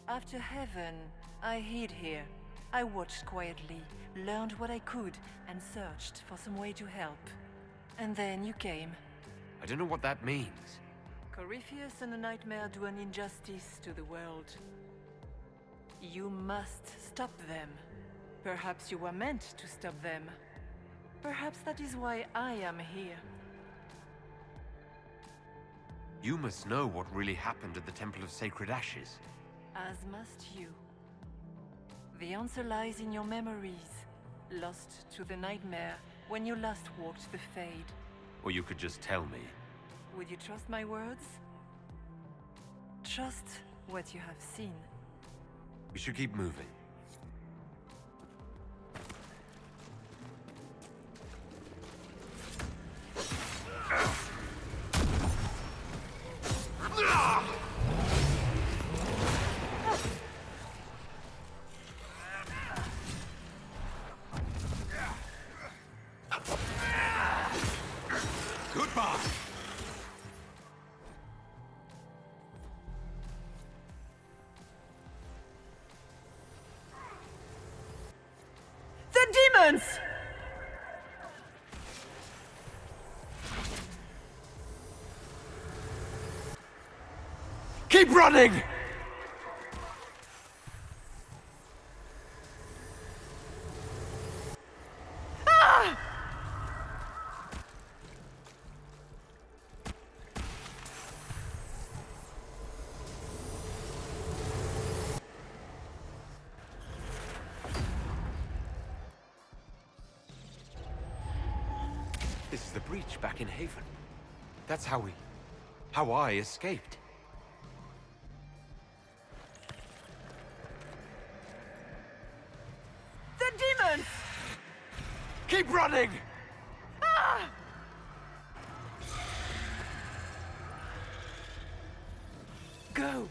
After heaven, I hid here. I watched quietly, learned what I could, and searched for some way to help. And then you came. I don't know what that means. Corypheus and the Nightmare do an injustice to the world. You must stop them. Perhaps you were meant to stop them. Perhaps that is why I am here. You must know what really happened at the Temple of Sacred Ashes. As must you. The answer lies in your memories, lost to the Nightmare when you last walked the Fade. Or you could just tell me. Would you trust my words? Trust what you have seen. We should keep moving. Goodbye! The demons! Keep running! Ah! This is the breach back in Haven. That's how I escaped. The demons! Keep running! Ah! Go!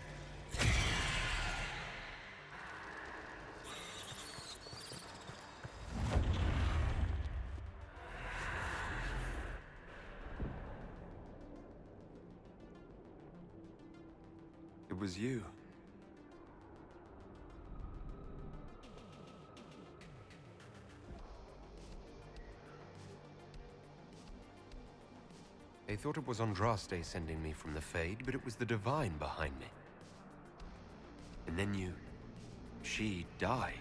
It was you. They thought it was Andraste sending me from the Fade, but it was the Divine behind me. And then she died.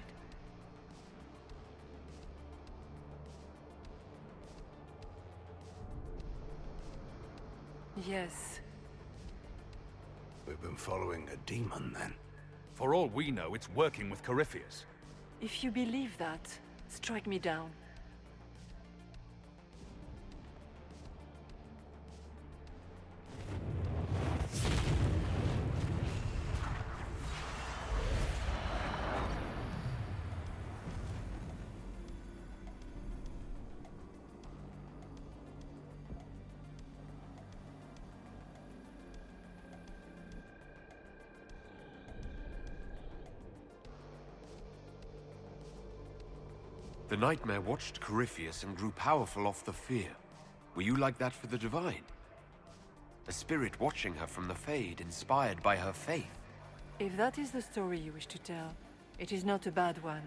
Yes. We've been following a demon, then. For all we know, it's working with Corypheus. If you believe that, strike me down. The Nightmare watched Corypheus and grew powerful off the fear. Were you like that for the Divine? A spirit watching her from the Fade, inspired by her faith. If that is the story you wish to tell, it is not a bad one.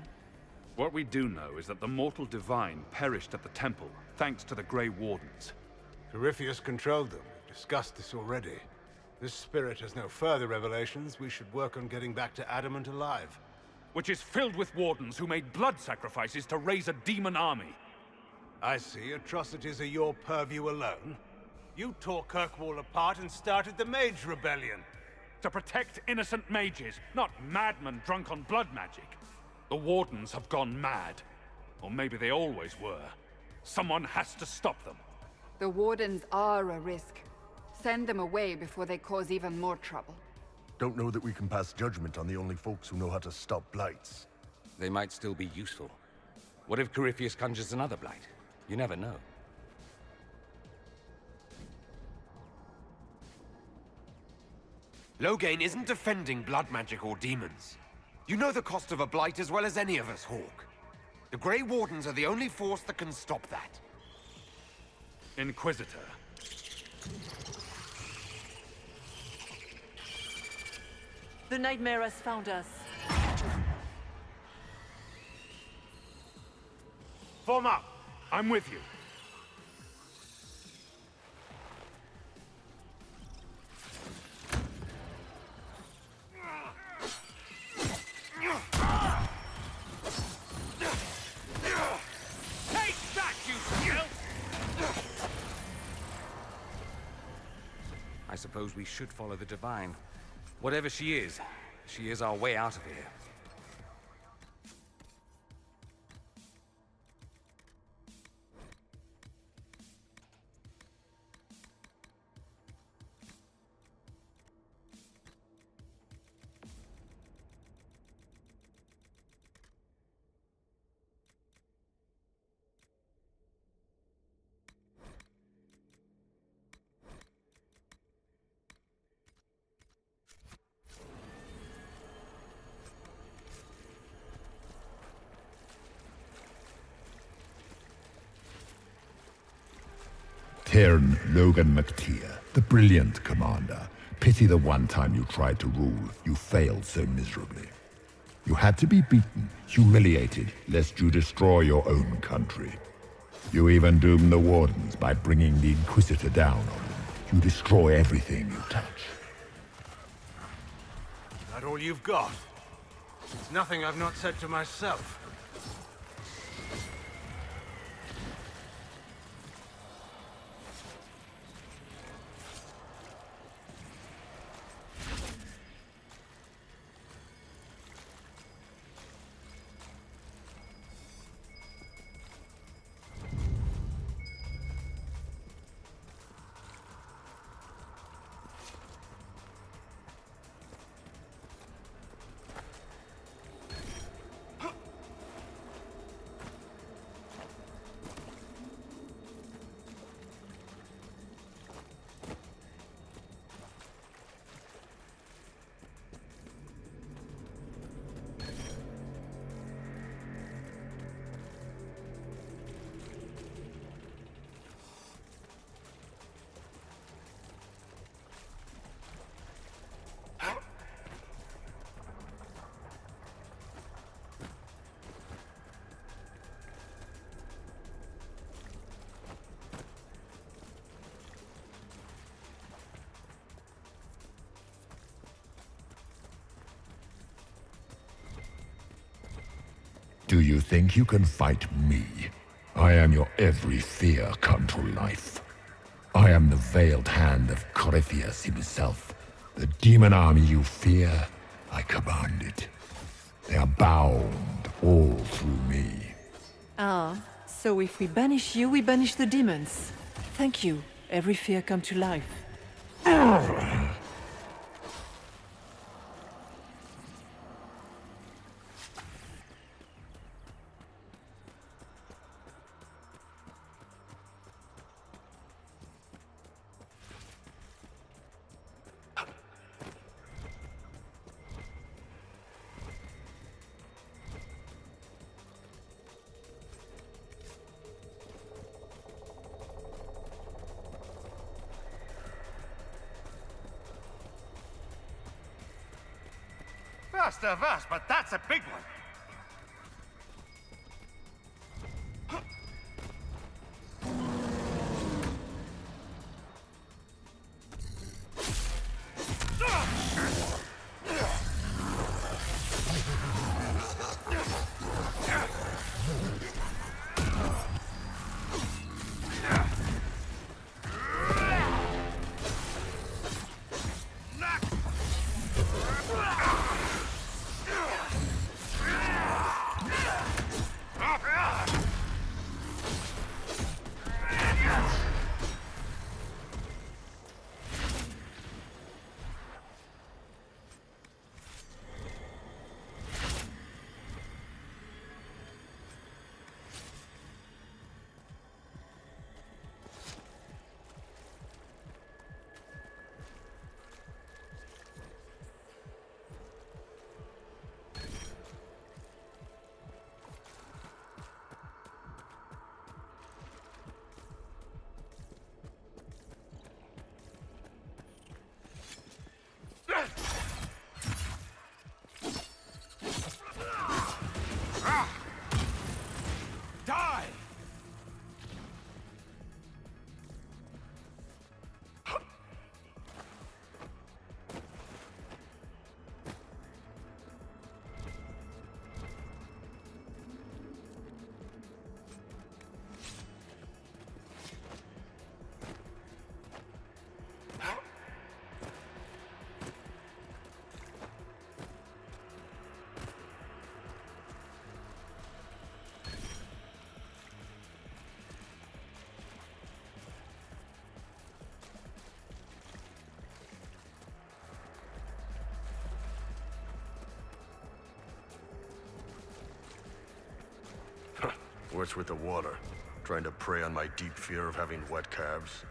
What we do know is that the mortal Divine perished at the temple, thanks to the Grey Wardens. Corypheus controlled them. We've discussed this already. This spirit has no further revelations. We should work on getting back to Adamant alive. which is filled with wardens who made blood sacrifices to raise a demon army. I see atrocities are your purview alone. You tore Kirkwall apart and started the Mage Rebellion. To protect innocent mages, not madmen drunk on blood magic. The wardens have gone mad. Or maybe they always were. Someone has to stop them. The Wardens are a risk. Send them away before they cause even more trouble. Don't know that we can pass judgment on the only folks who know how to stop blights. They might still be useful. What if Corypheus conjures another blight? You never know. Loghain isn't defending blood magic or demons. You know the cost of a blight as well as any of us, Hawk. The Grey Wardens are the only force that can stop that. Inquisitor. The nightmare has found us. Form up! I'm with you. Take that, you skelt! I suppose we should follow the Divine. Whatever she is our way out of here. Cairn Logan McTeer, the brilliant commander. Pity the one time you tried to rule, you failed so miserably. You had to be beaten, humiliated, lest you destroy your own country. You even doomed the Wardens by bringing the Inquisitor down on them. You destroy everything you touch. That all you've got? It's nothing I've not said to myself. Do you think you can fight me? I am your every fear come to life. I am the veiled hand of Corypheus himself. The demon army you fear, I command it. They are bound all through me. Ah, so if we banish you, we banish the demons. Thank you. Every fear come to life. First of us, but that's a big one. What's with the water? Trying to prey on my deep fear of having wet calves?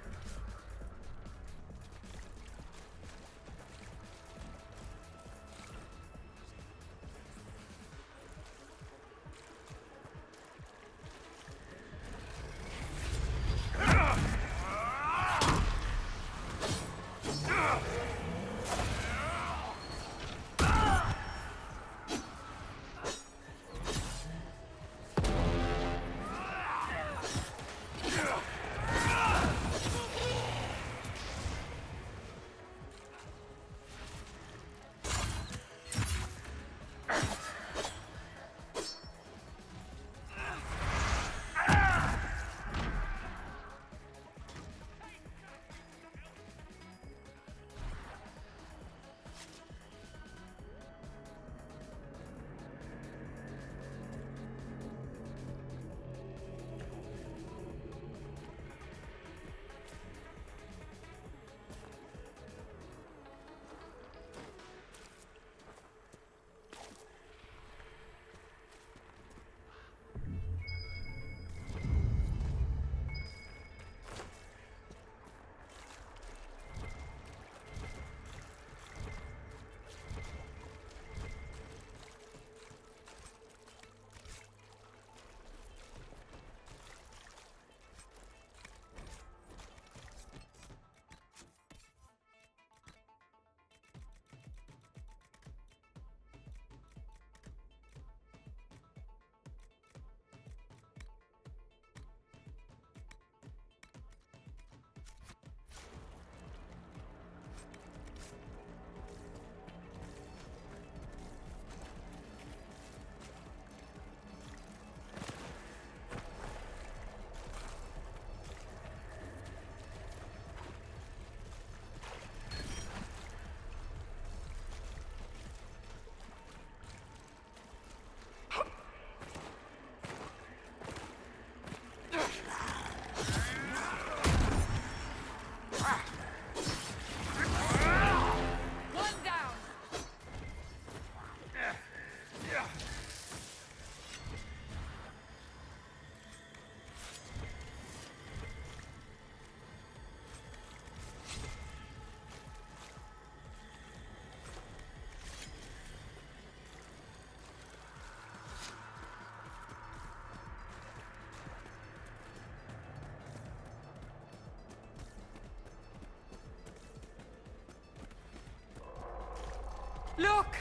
Look!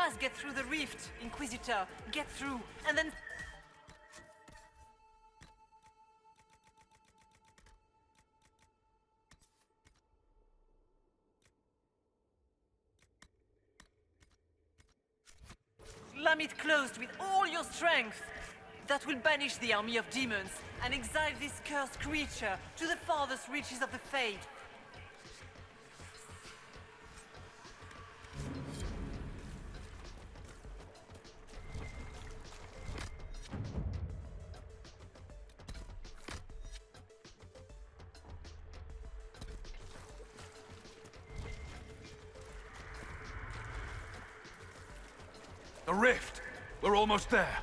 must get through the rift, Inquisitor. Get through, and then... slam it closed with all your strength. That will banish the army of demons and exile this cursed creature to the farthest reaches of the Fade. The rift! We're almost there.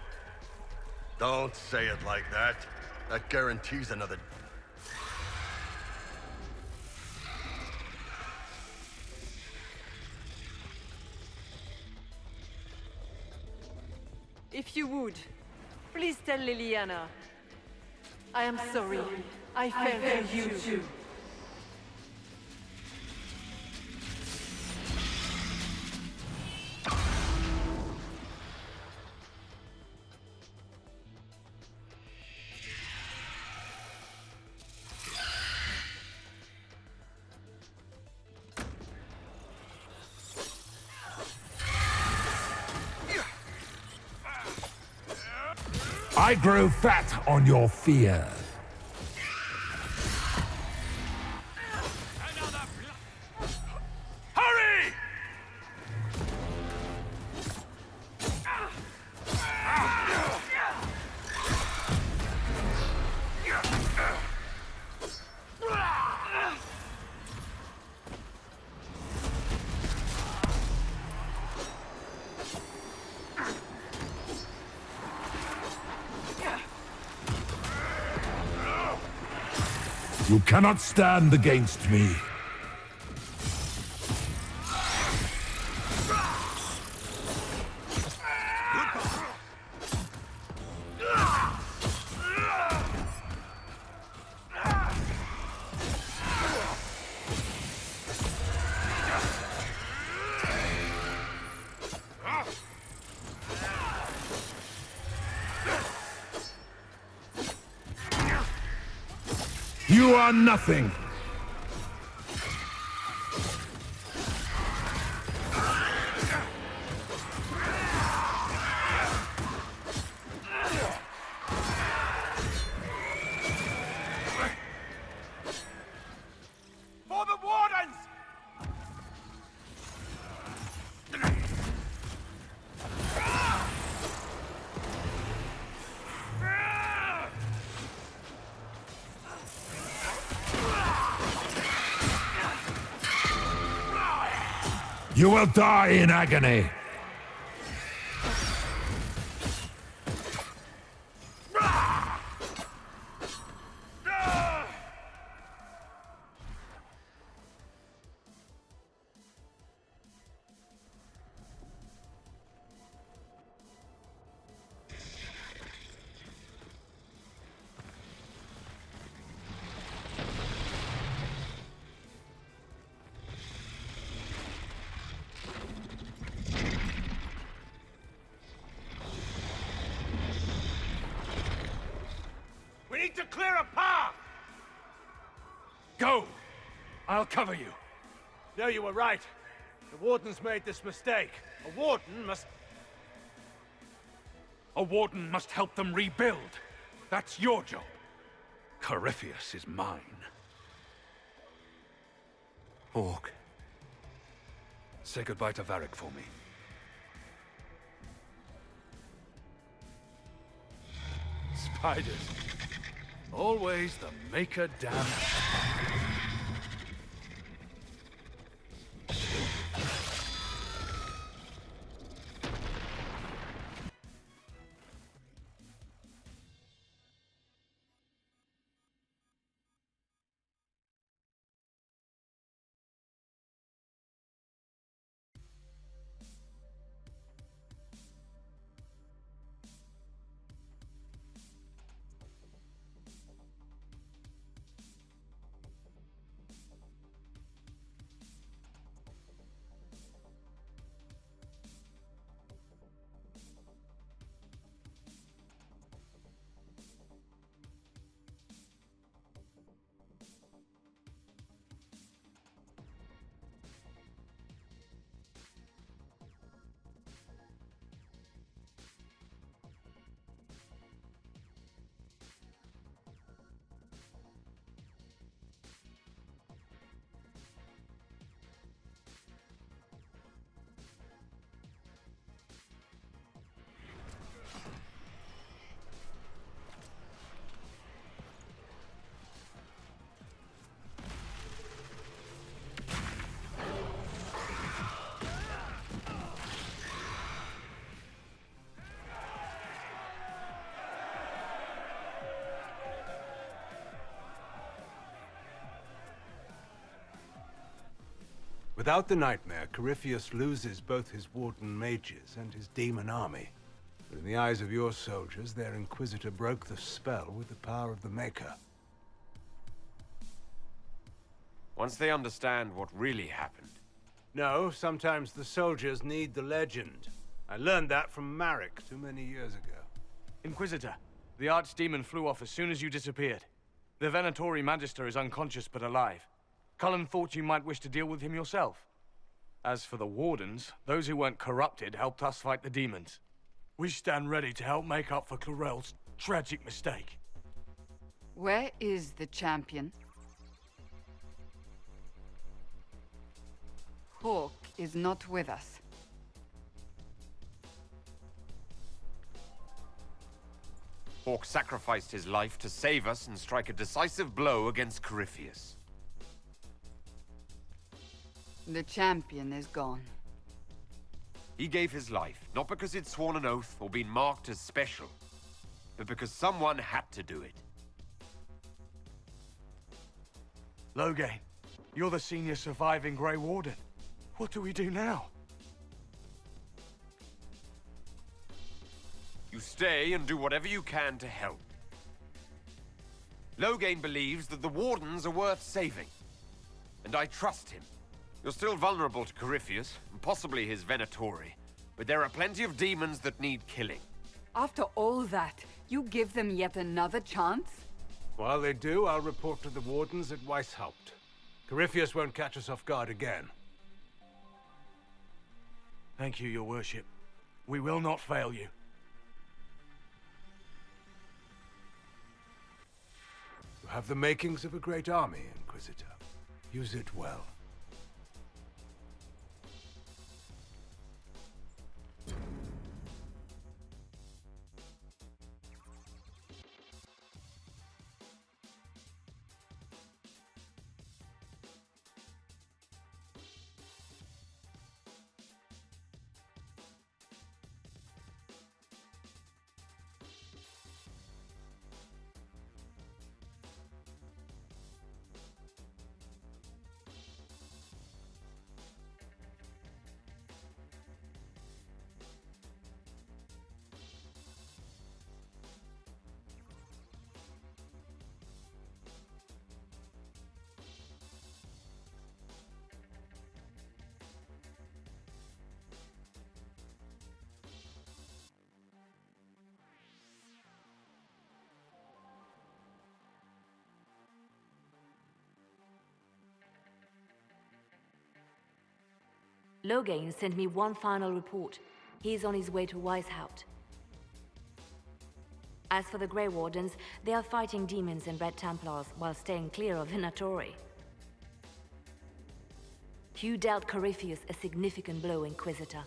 Don't say it like that. That guarantees another... If you would, please tell Liliana. I am sorry. I failed you too. I grow fat on your fear. Hurry! You cannot stand against me. You are nothing. For the Wardens! You will die in agony. We need to clear a path! Go! I'll cover you. No, you were right. The Warden's made this mistake. A Warden must... A Warden must help them rebuild. That's your job. Corypheus is mine. Orc. Say goodbye to Varric for me. Spiders. Always the maker damn. Without the Nightmare, Corypheus loses both his Warden mages and his demon army. But in the eyes of your soldiers, their Inquisitor broke the spell with the power of the Maker. Once they understand what really happened. No, sometimes the soldiers need the legend. I learned that from Marek too many years ago. Inquisitor, the Archdemon flew off as soon as you disappeared. The Venatori Magister is unconscious but alive. Cullen thought you might wish to deal with him yourself. As for the Wardens, those who weren't corrupted helped us fight the demons. We stand ready to help make up for Clarel's tragic mistake. Where is the champion? Hawk is not with us. Hawk sacrificed his life to save us and strike a decisive blow against Corypheus. The champion is gone. He gave his life, not because he'd sworn an oath or been marked as special, but because someone had to do it. Loghain, you're the senior surviving Grey Warden. What do we do now? You stay and do whatever you can to help. Loghain believes that the Wardens are worth saving, and I trust him. You're still vulnerable to Corypheus, and possibly his Venatori, but there are plenty of demons that need killing. After all that, you give them yet another chance? While they do, I'll report to the Wardens at Weishaupt. Corypheus won't catch us off guard again. Thank you, your worship. We will not fail you. You have the makings of a great army, Inquisitor. Use it well. Loghain sent me one final report. He's on his way to Weishaupt. As for the Grey Wardens, they are fighting demons and Red Templars while staying clear of Venatori. You dealt Corypheus a significant blow, Inquisitor.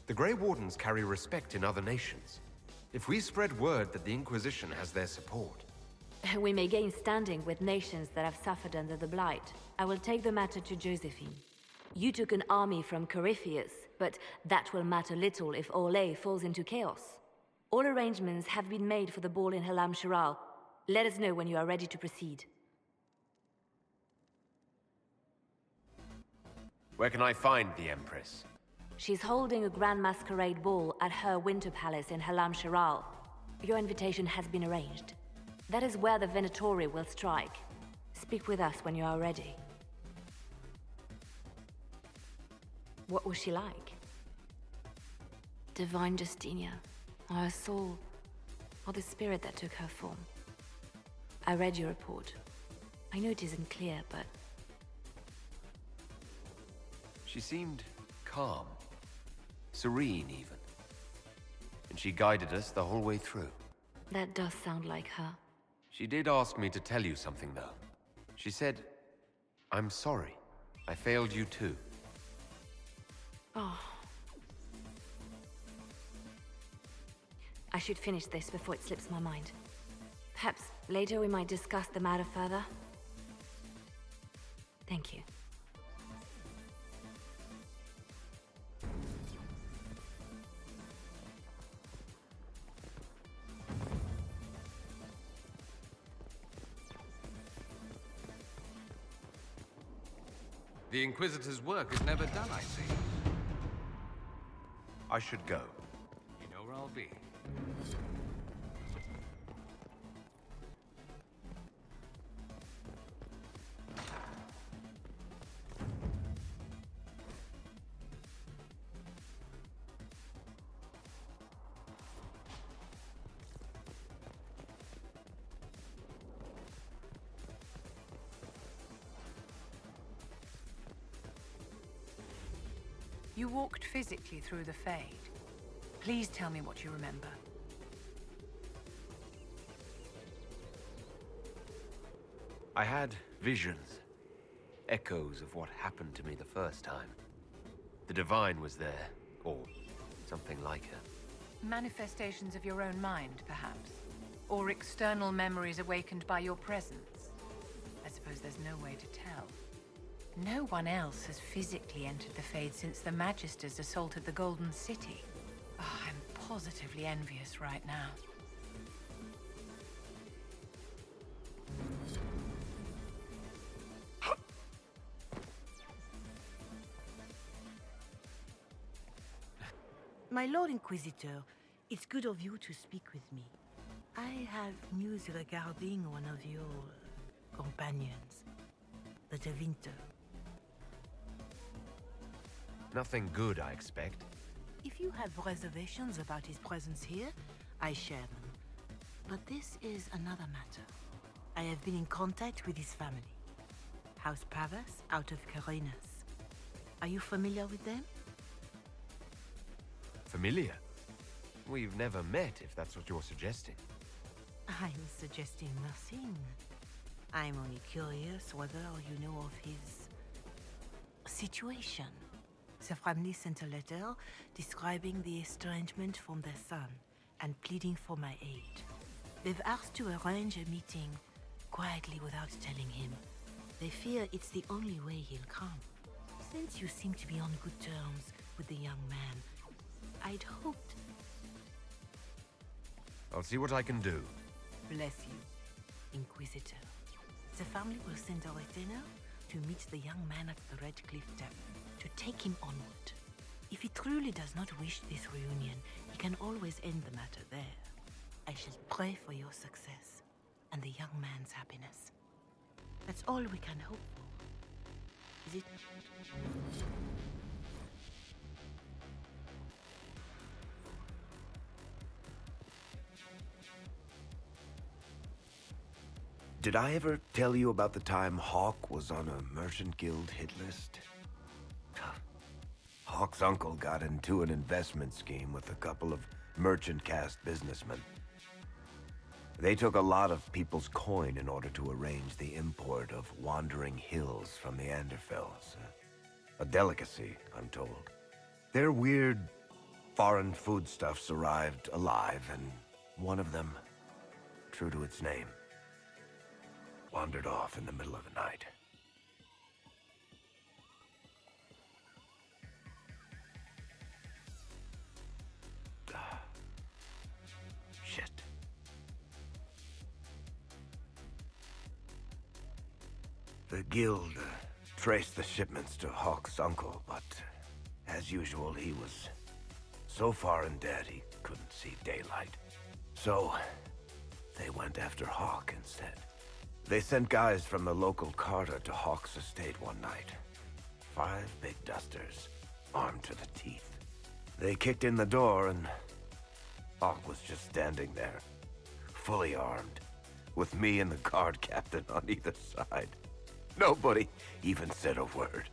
The Grey Wardens carry respect in other nations. If we spread word that the Inquisition has their support... We may gain standing with nations that have suffered under the Blight. I will take the matter to Josephine. You took an army from Corypheus, but that will matter little if Orlais falls into chaos. All arrangements have been made for the ball in Halam Shiral. Let us know when you are ready to proceed. Where can I find the Empress? She's holding a grand masquerade ball at her winter palace in Halam Shiral. Your invitation has been arranged. That is where the Venatori will strike. Speak with us when you are ready. What was she like? Divine Justinia, or her soul, or the spirit that took her form. I read your report. I know it isn't clear, but... She seemed calm, serene even. And she guided us the whole way through. That does sound like her. She did ask me to tell you something, though. She said, "I'm sorry. I failed you too." Oh. I should finish this before it slips my mind. Perhaps later we might discuss the matter further. Thank you. The Inquisitor's work is never done, I see. I should go. You know where I'll be. You walked physically through the Fade. Please tell me what you remember. I had visions. Echoes of what happened to me the first time. The Divine was there, or something like her. Manifestations of your own mind, perhaps? Or external memories awakened by your presence? I suppose there's no way to tell. No one else has physically entered the Fade since the Magisters assaulted the Golden City. Oh, I'm positively envious right now. My Lord Inquisitor, it's good of you to speak with me. I have news regarding one of your companions, the De Winter. Nothing good, I expect. If you have reservations about his presence here, I share them. But this is another matter. I have been in contact with his family. House Pavas, out of Carenas. Are you familiar with them? Familiar? We've never met, if that's what you're suggesting. I'm suggesting nothing. I'm only curious whether you know of his situation. The family sent a letter describing the estrangement from their son and pleading for my aid. They've asked to arrange a meeting quietly without telling him. They fear it's the only way he'll come. Since you seem to be on good terms with the young man, I'd hoped... I'll see what I can do. Bless you, Inquisitor. The family will send a retainer to meet the young man at the Red Cliff Tavern, to take him onward. If he truly does not wish this reunion, he can always end the matter there. I shall pray for your success and the young man's happiness. That's all we can hope for. Is it? Did I ever tell you about the time Hawk was on a Merchant Guild hit list? Hawk's uncle got into an investment scheme with a couple of merchant caste businessmen. They took a lot of people's coin in order to arrange the import of wandering hills from the Anderfells. A delicacy, I'm told. Their weird foreign foodstuffs arrived alive, and one of them, true to its name, wandered off in the middle of the night. Shit. The guild traced the shipments to Hawk's uncle, but as usual, he was so far in debt he couldn't see daylight. So they went after Hawk instead. They sent guys from the local carter to Hawk's estate one night. 5 big dusters, armed to the teeth. They kicked in the door and Hawk was just standing there, fully armed, with me and the guard captain on either side. Nobody even said a word.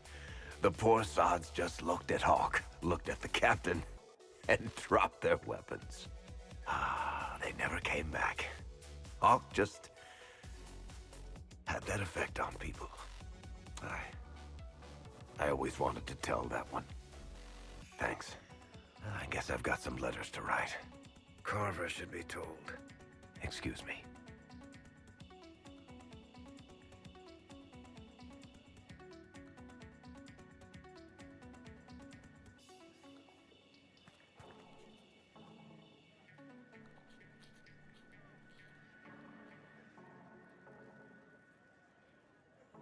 The poor sods just looked at Hawk, looked at the captain, and dropped their weapons. They never came back. Hawk just had that effect on people. I always wanted to tell that one. Thanks. I guess I've got some letters to write. Carver should be told. Excuse me.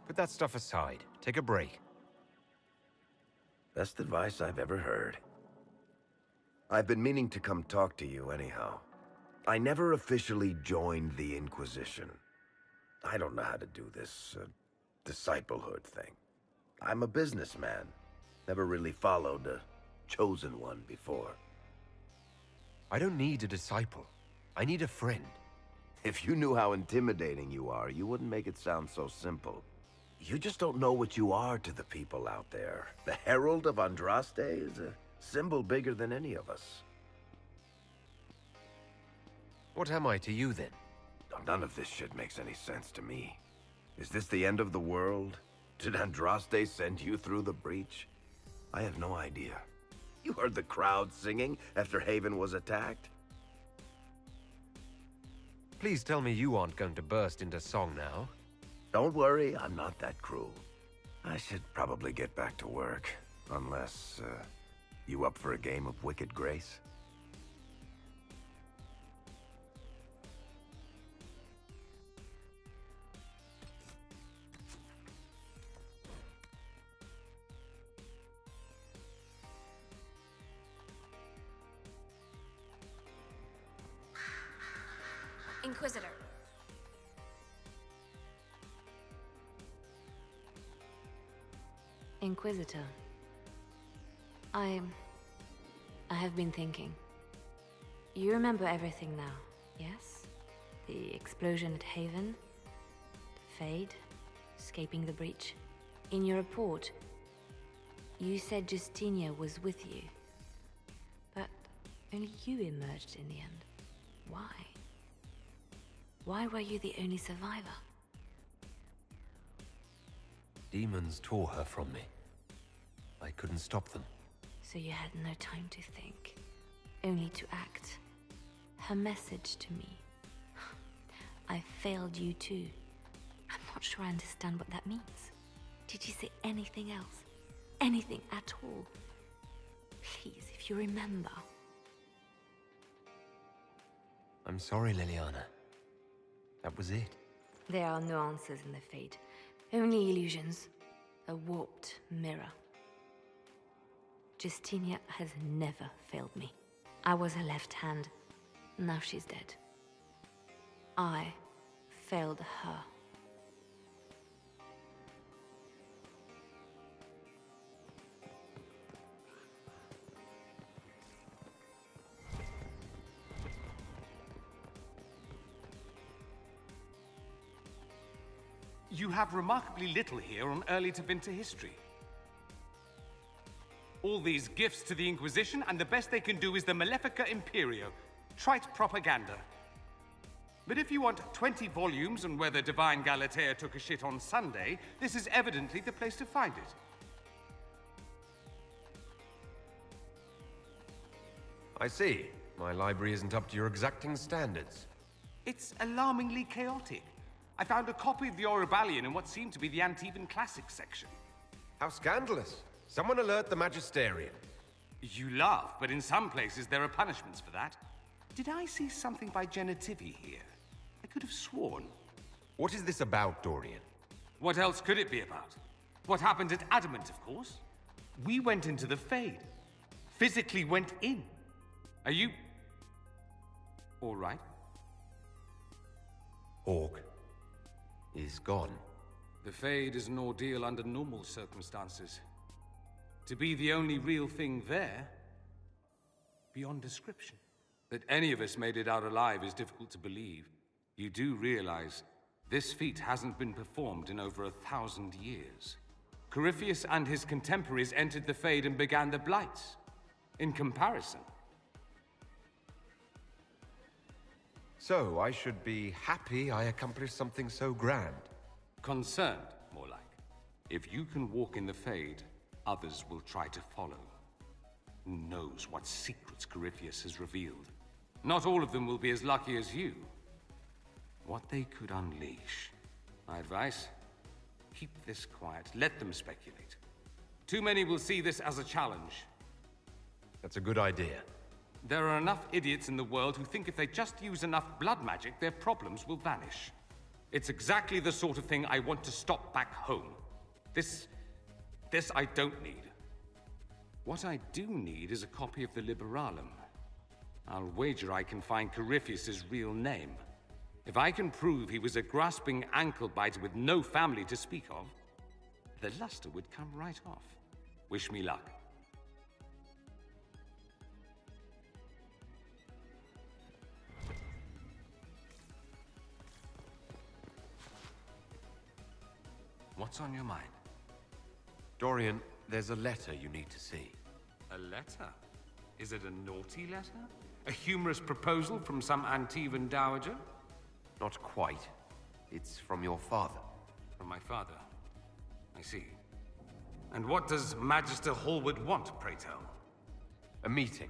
Put that stuff aside. Take a break. Best advice I've ever heard. I've been meaning to come talk to you anyhow. I never officially joined the Inquisition. I don't know how to do this, disciplehood thing. I'm a businessman. Never really followed a chosen one before. I don't need a disciple. I need a friend. If you knew how intimidating you are, you wouldn't make it sound so simple. You just don't know what you are to the people out there. The Herald of Andraste is a symbol bigger than any of us. What am I to you, then? None of this shit makes any sense to me. Is this the end of the world? Did Andraste send you through the breach? I have no idea. You heard the crowd singing after Haven was attacked? Please tell me you aren't going to burst into song now. Don't worry, I'm not that cruel. I should probably get back to work. Unless, you up for a game of Wicked Grace? Inquisitor. Inquisitor. I have been thinking. You remember everything now, yes? The explosion at Haven, the Fade, escaping the breach. In your report, you said Justinia was with you. But only you emerged in the end. Why? Why were you the only survivor? Demons tore her from me. I couldn't stop them. So you had no time to think, only to act. Her message to me. I failed you too. I'm not sure I understand what that means. Did you say anything else? Anything at all? Please, if you remember. I'm sorry, Liliana. That was it. There are no answers in the Fade. Only illusions. A warped mirror. Justinia has never failed me. I was her left hand. Now she's dead. I failed her. You have remarkably little here on early to Vinter history. All these gifts to the Inquisition, and the best they can do is the Malefica Imperio. Trite propaganda. But if you want 20 volumes on whether Divine Galatea took a shit on Sunday, this is evidently the place to find it. I see. My library isn't up to your exacting standards. It's alarmingly chaotic. I found a copy of the Oribalian in what seemed to be the Antivan Classics section. How scandalous. Someone alert the Magisterium. You laugh, but in some places there are punishments for that. Did I see something by Genitivi here? I could have sworn. What is this about, Dorian? What else could it be about? What happened at Adamant, of course. We went into the Fade. Physically went in. Are you... all right? Hawk is gone. The Fade is an ordeal under normal circumstances. To be the only real thing there, beyond description. That any of us made it out alive is difficult to believe. You do realize this feat hasn't been performed in over 1,000 years. Corypheus and his contemporaries entered the Fade and began the Blights. In comparison. So, I should be happy I accomplished something so grand. Concerned, more like. If you can walk in the Fade, others will try to follow. Who knows what secrets Corypheus has revealed? Not all of them will be as lucky as you. What they could unleash. My advice? Keep this quiet. Let them speculate. Too many will see this as a challenge. That's a good idea. There are enough idiots in the world who think if they just use enough blood magic, their problems will vanish. It's exactly the sort of thing I want to stop back home. This I don't need. What I do need is a copy of the Liberalum. I'll wager I can find Corypheus' real name. If I can prove he was a grasping ankle-biter with no family to speak of, the luster would come right off. Wish me luck. What's on your mind? Dorian, there's a letter you need to see. A letter? Is it a naughty letter? A humorous proposal from some Antivan dowager? Not quite. It's from your father. From my father? I see. And what does Magister Hallward want, pray tell? A meeting.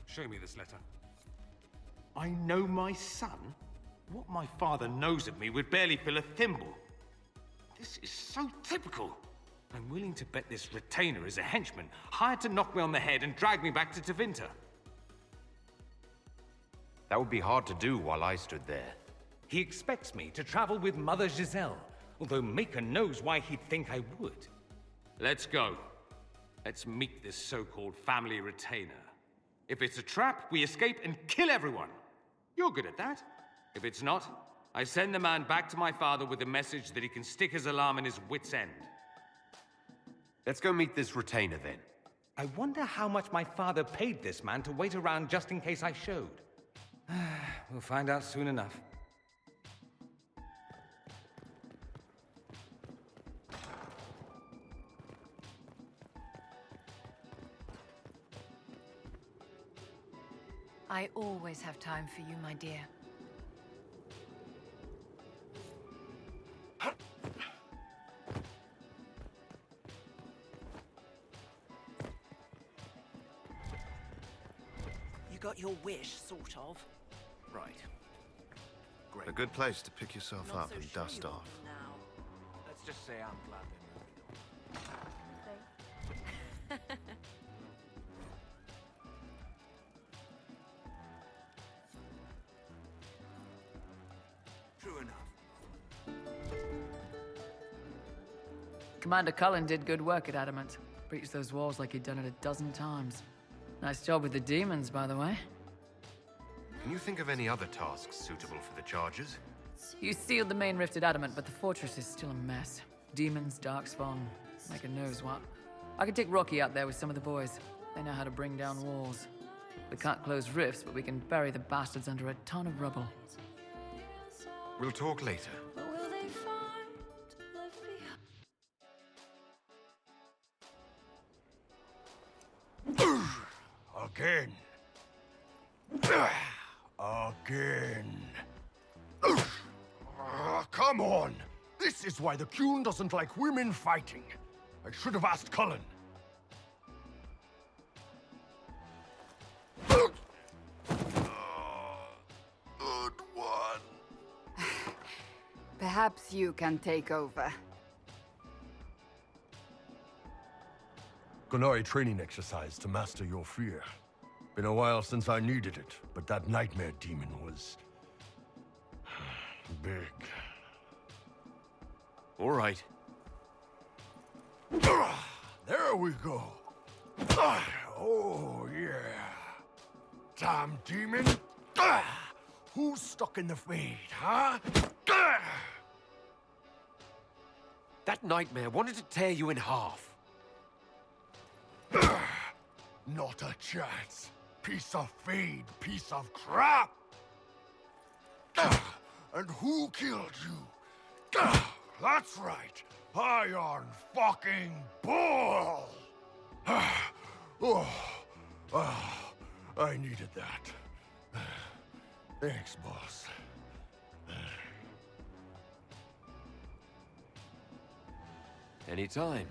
Show me this letter. I know my son? What my father knows of me would barely fill a thimble. This is so typical. I'm willing to bet this retainer is a henchman, hired to knock me on the head and drag me back to Tevinter. That would be hard to do while I stood there. He expects me to travel with Mother Giselle, although Maker knows why he'd think I would. Let's go. Let's meet this so-called family retainer. If it's a trap, we escape and kill everyone. You're good at that. If it's not, I send the man back to my father with a message that he can stick his alarm in his wit's end. Let's go meet this retainer then. I wonder how much my father paid this man to wait around just in case I showed. We'll find out soon enough. I always have time for you, my dear. You got your wish, sort of. Right. Great. A good place to pick yourself Not up so and sure dust you off. are now. Let's just say I'm glad they moved on. True enough. Commander Cullen did good work at Adamant. Breached those walls like he'd done it a dozen times. Nice job with the demons, by the way. Can you think of any other tasks suitable for the charges? You sealed the main rift at Adamant, but the fortress is still a mess. Demons, Darkspawn, Maker knows what. I could take Rocky out there with some of the boys. They know how to bring down walls. We can't close rifts, but we can bury the bastards under a ton of rubble. We'll talk later. Again. Again. Come on! This is why the Qun doesn't like women fighting. I should have asked Cullen. Good one. Perhaps you can take over. Gunari training exercise to master your fear. Been a while since I needed it, but that nightmare demon was... big. All right. There we go. Oh, yeah. Damn demon. Who's stuck in the fade, huh? That nightmare wanted to tear you in half. Not a chance. Piece of fade, piece of crap. And who killed you? That's right. Iron fucking Bull. I needed that. Thanks, boss. Anytime.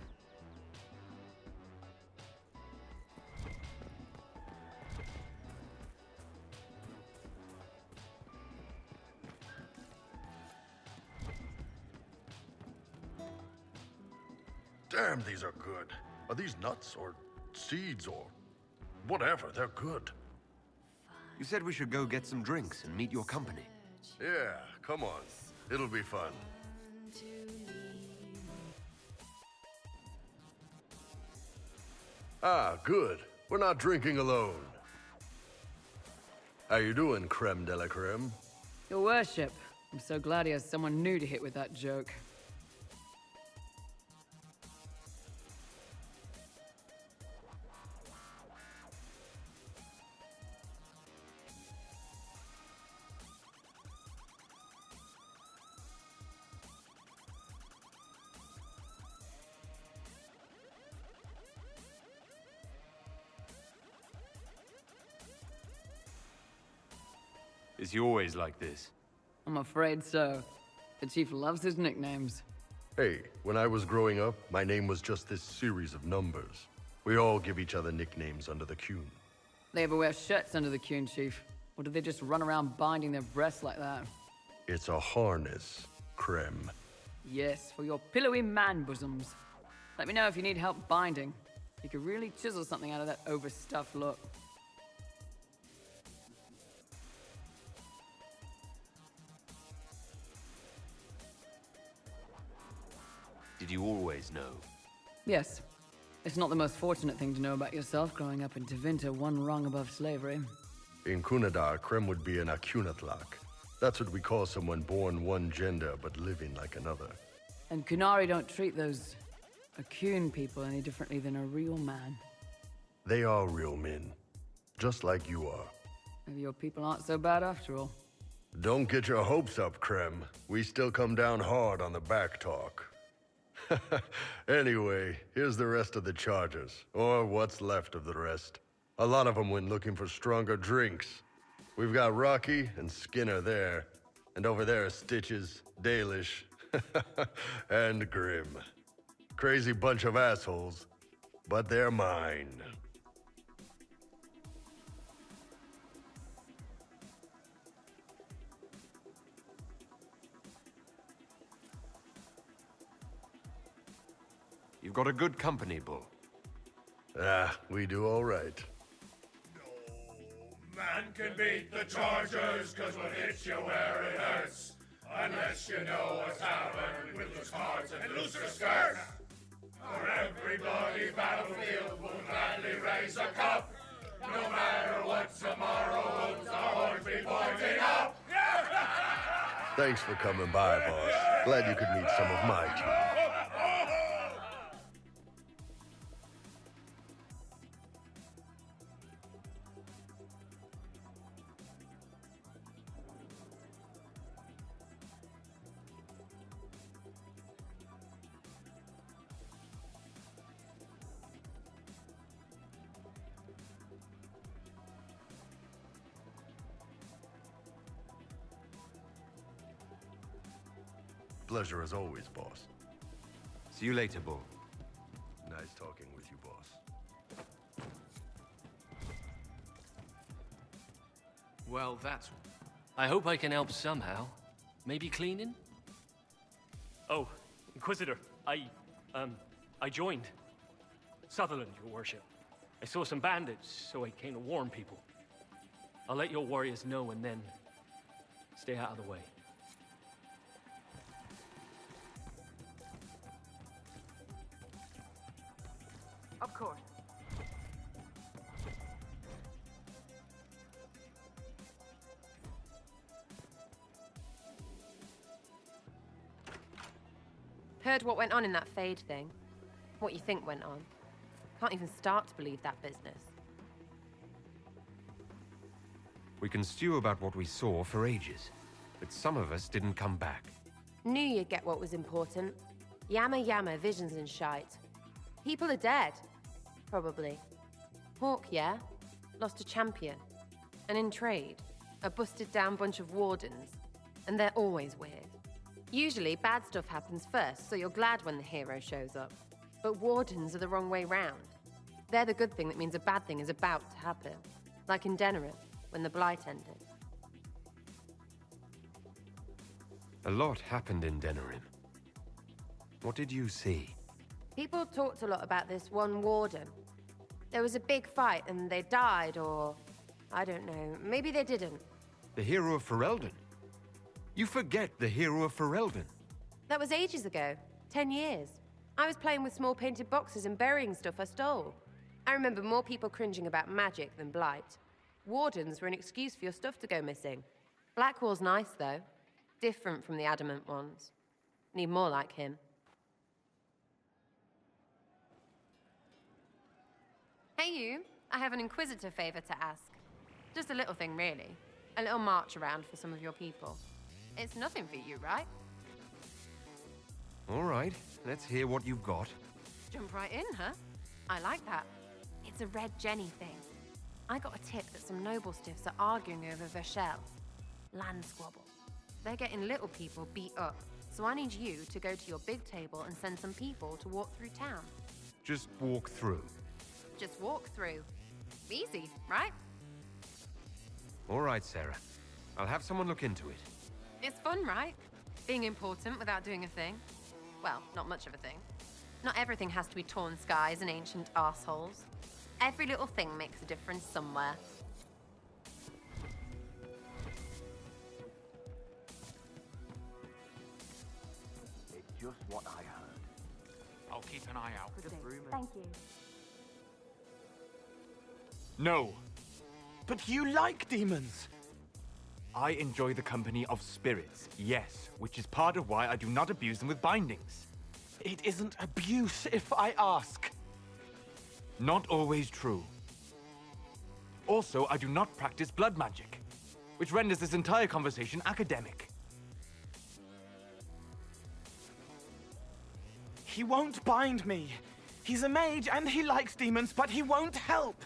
Damn, these are good. Are these nuts or seeds or whatever? They're good. You said we should go get some drinks and meet your company. Yeah, come on. It'll be fun. Ah, good. We're not drinking alone. How you doing, creme de la creme? Your worship. I'm so glad he has someone new to hit with that joke. Is he always like this? I'm afraid so. The chief loves his nicknames. Hey, when I was growing up, my name was just this series of numbers. We all give each other nicknames under the Qun. They ever wear shirts under the Qun, chief? Or do they just run around binding their breasts like that? It's a harness, creme. Yes, for your pillowy man bosoms. Let me know if you need help binding. You could really chisel something out of that overstuffed look. Did you always know? Yes. It's not the most fortunate thing to know about yourself growing up in Tevinter, one rung above slavery. In Kunadar, creme would be an Akunatlak. That's what we call someone born one gender but living like another. And Kunari don't treat those Akun people any differently than a real man. They are real men, just like you are. Maybe your people aren't so bad after all. Don't get your hopes up, creme. We still come down hard on the back talk. Anyway, here's the rest of the charges, or what's left of the rest. A lot of them went looking for stronger drinks. We've got Rocky and Skinner there, and over there are Stitches, Dalish, and Grim. Crazy bunch of assholes, but they're mine. You've got a good company, Bull. Ah, we do all right. Man can beat the Chargers, cause what hits you where it hurts. Unless you know what's happened with loose cards and looser skirts. For every bloody battlefield will gladly raise a cup. No matter what tomorrow holds, our horns be pointing up. Thanks for coming by, boss. Glad you could meet some of my team. Pleasure as always, boss. See you later, Bull. Nice talking with you, boss. Well, that's... I hope I can help somehow. Maybe cleaning? Oh, Inquisitor, I joined. Sutherland, your worship. I saw some bandits, so I came to warn people. I'll let your warriors know and then stay out of the way. Of course. Heard what went on in that Fade thing. What you think went on. Can't even start to believe that business. We can stew about what we saw for ages, but some of us didn't come back. Knew you'd get what was important. Yammer yammer, visions and shite. People are dead. Probably. Hawk, yeah? Lost a champion. And in trade, a busted down bunch of wardens. And they're always weird. Usually, bad stuff happens first, so you're glad when the hero shows up. But wardens are the wrong way round. They're the good thing that means a bad thing is about to happen. Like in Denerim, when the Blight ended. A lot happened in Denerim. What did you see? People talked a lot about this one warden. There was a big fight and they died, or... I don't know, maybe they didn't. The hero of Ferelden? You forget the hero of Ferelden. That was ages ago. 10 years. I was playing with small painted boxes and burying stuff I stole. I remember more people cringing about magic than blight. Wardens were an excuse for your stuff to go missing. Blackwall's nice, though. Different from the adamant ones. Need more like him. Hey you, I have an Inquisitor favor to ask. Just a little thing, really. A little march around for some of your people. It's nothing for you, right? All right, let's hear what you've got. Jump right in, huh? I like that. It's a red Jenny thing. I got a tip that some noble stiffs are arguing over Vershel. Land squabble. They're getting little people beat up, so I need you to go to your big table and send some people to walk through town. Just walk through. Just walk through. Easy, right? All right, Sarah. I'll have someone look into it. It's fun, right? Being important without doing a thing. Well, not much of a thing. Not everything has to be torn skies and ancient assholes. Every little thing makes a difference somewhere. It's just what I heard. I'll keep an eye out. Thank you. No. But you like demons! I enjoy the company of spirits, yes, which is part of why I do not abuse them with bindings. It isn't abuse if I ask. Not always true. Also, I do not practice blood magic, which renders this entire conversation academic. He won't bind me. He's a mage and he likes demons, but he won't help.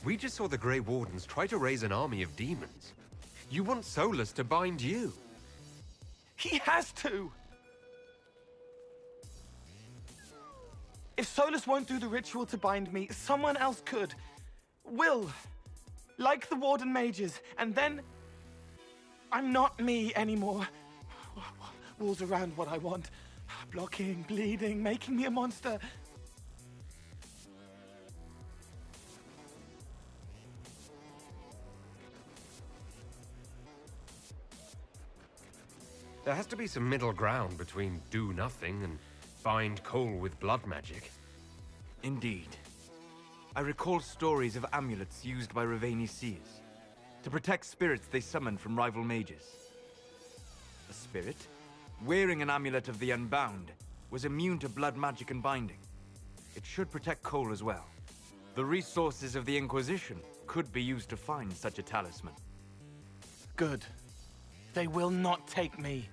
We just saw the Grey Wardens try to raise an army of demons. You want Solus to bind you? He has to! If Solus won't do the ritual to bind me, someone else could. Will. Like the Warden mages, and then... I'm not me anymore. Walls around what I want. Blocking, bleeding, making me a monster. There has to be some middle ground between do nothing and bind Cole with blood magic. Indeed. I recall stories of amulets used by Raveni seers to protect spirits they summoned from rival mages. A spirit, wearing an amulet of the Unbound, was immune to blood magic and binding. It should protect Cole as well. The resources of the Inquisition could be used to find such a talisman. Good. They will not take me.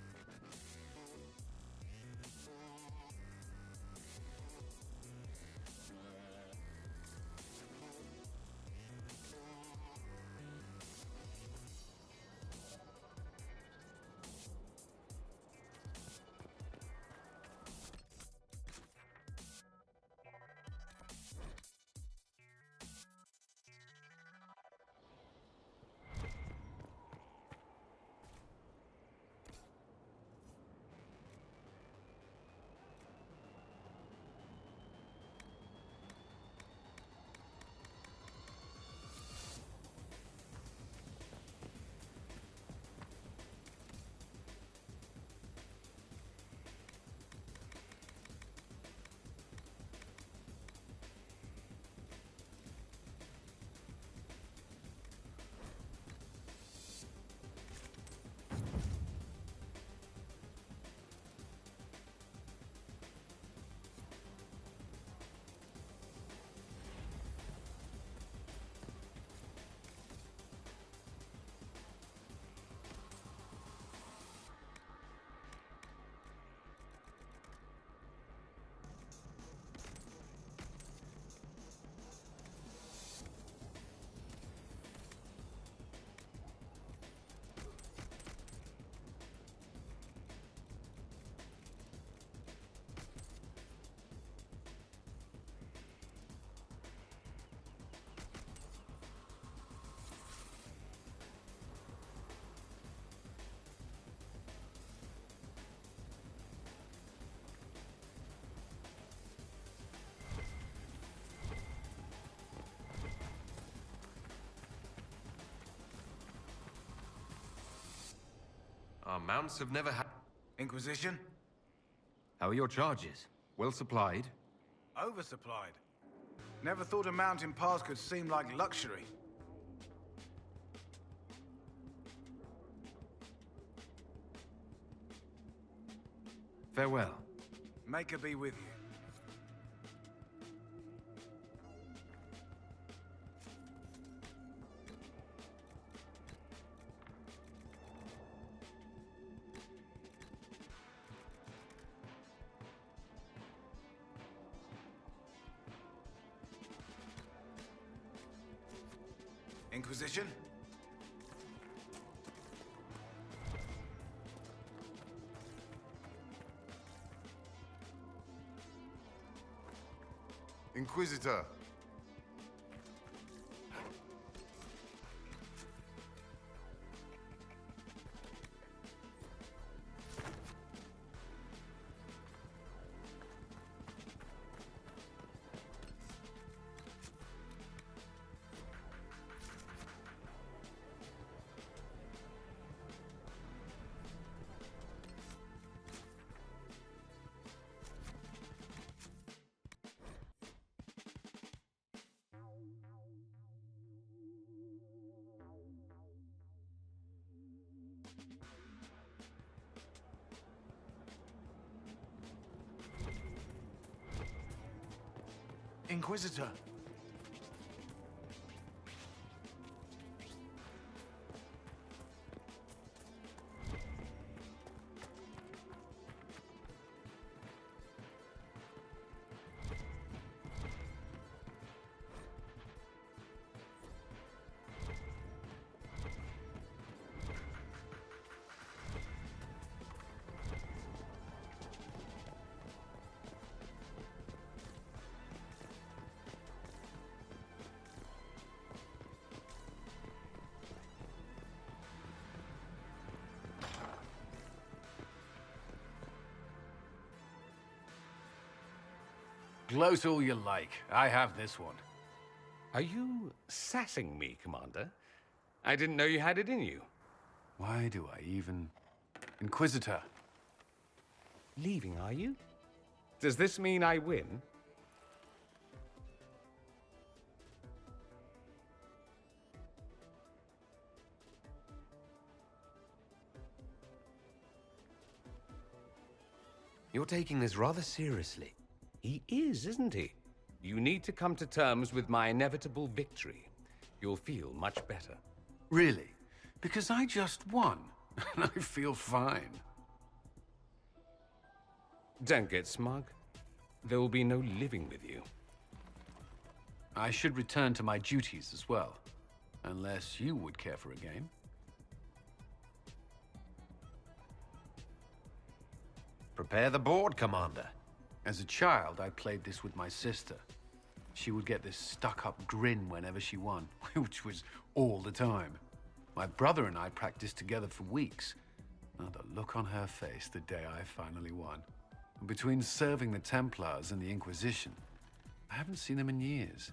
Our mounts have never had... Inquisition? How are your charges? Well supplied? Oversupplied. Never thought a mountain pass could seem like luxury. Farewell. May her be with you. Inquisition? Inquisitor. Inquisitor. Gloat all you like. I have this one. Are you sassing me, Commander? I didn't know you had it in you. Why do I even... Inquisitor. Leaving, are you? Does this mean I win? You're taking this rather seriously. He is, isn't he? You need to come to terms with my inevitable victory. You'll feel much better. Really? Because I just won, and I feel fine. Don't get smug. There will be no living with you. I should return to my duties as well. Unless you would care for a game. Prepare the board, Commander. As a child, I played this with my sister. She would get this stuck-up grin whenever she won, which was all the time. My brother and I practiced together for weeks. Oh, the look on her face the day I finally won. And between serving the Templars and the Inquisition, I haven't seen them in years.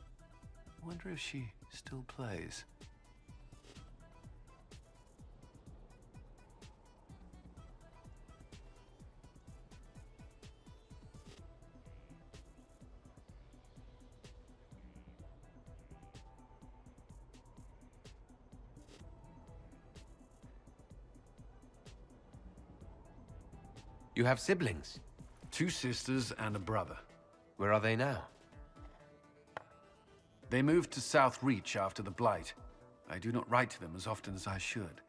I wonder if she still plays. You have siblings? 2 sisters and a brother. Where are they now? They moved to South Reach after the Blight. I do not write to them as often as I should.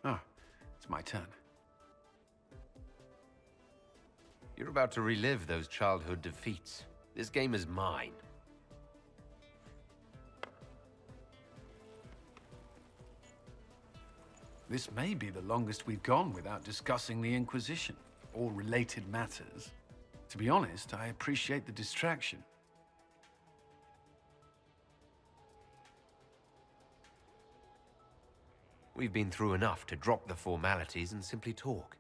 Ah, it's my turn. You're about to relive those childhood defeats. This game is mine. This may be the longest we've gone without discussing the Inquisition, or related matters. To be honest, I appreciate the distraction. We've been through enough to drop the formalities and simply talk.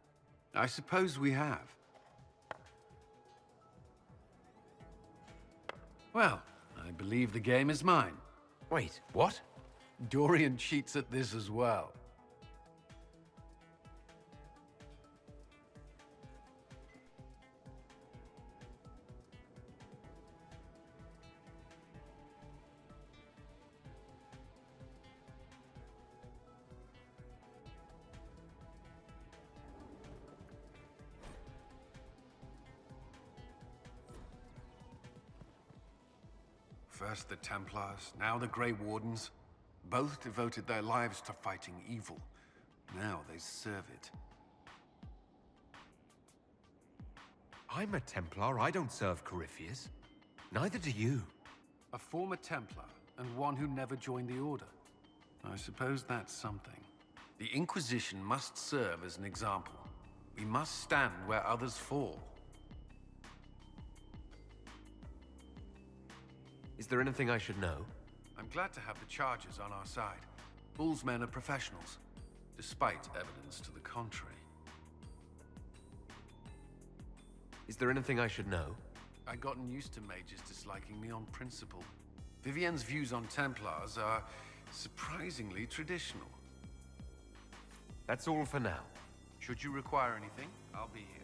I suppose we have. Well, I believe the game is mine. Wait, what? Dorian cheats at this as well. First the Templars, now the Grey Wardens. Both devoted their lives to fighting evil. Now they serve it. I'm a Templar. I don't serve Corypheus. Neither do you. A former Templar, and one who never joined the Order. I suppose that's something. The Inquisition must serve as an example. We must stand where others fall. Is there anything I should know? I'm glad to have the Chargers on our side. Bull's men are professionals, despite evidence to the contrary. Is there anything I should know? I'd gotten used to mages disliking me on principle. Vivienne's views on Templars are surprisingly traditional. That's all for now. Should you require anything, I'll be here.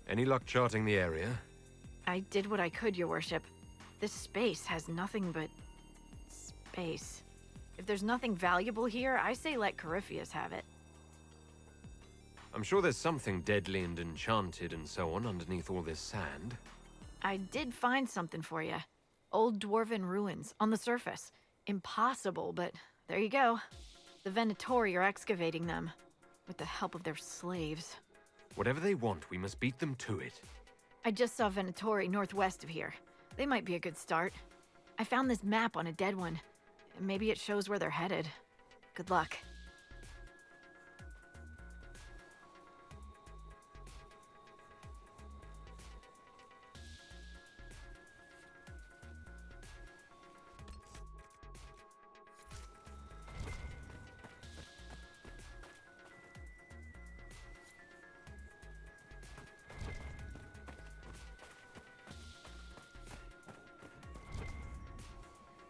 Any luck charting the area? I did what I could, Your Worship. This space has nothing but space. If there's nothing valuable here, I say let Corypheus have it. I'm sure there's something deadly and enchanted and so on underneath all this sand. I did find something for you. Old dwarven ruins on the surface. Impossible, but there you go. The Venatori are excavating them, with the help of their slaves. Whatever they want, we must beat them to it. I just saw Venatori northwest of here. They might be a good start. I found this map on a dead one. Maybe it shows where they're headed. Good luck.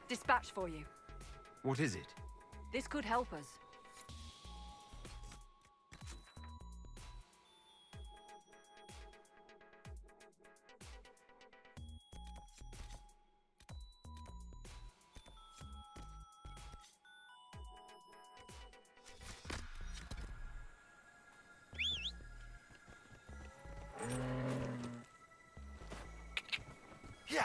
Dispatch for you. What is it? This could help us. Yeah.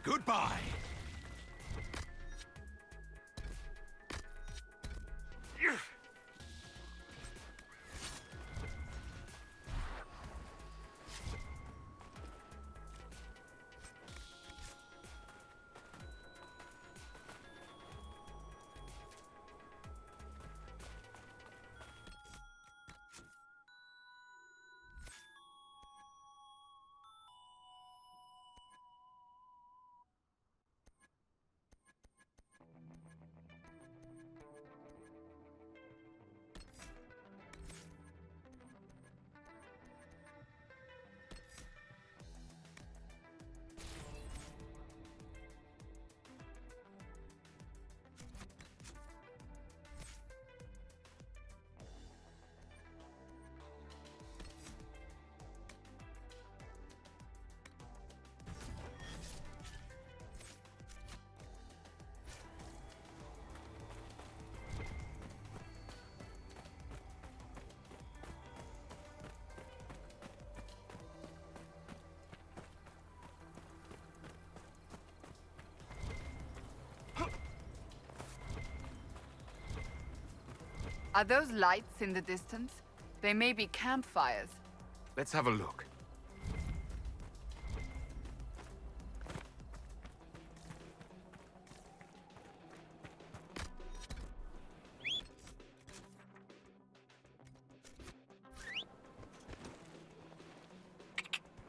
Goodbye. Are those lights in the distance? They may be campfires. Let's have a look.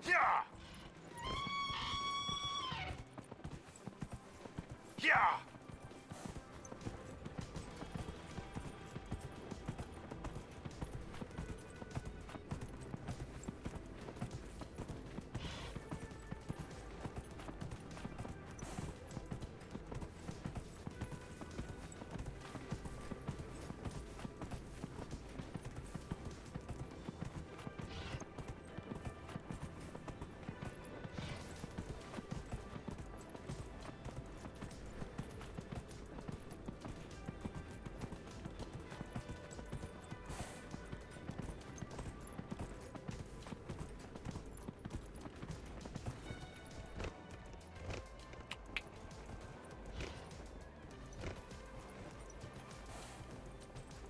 Yeah! Yeah!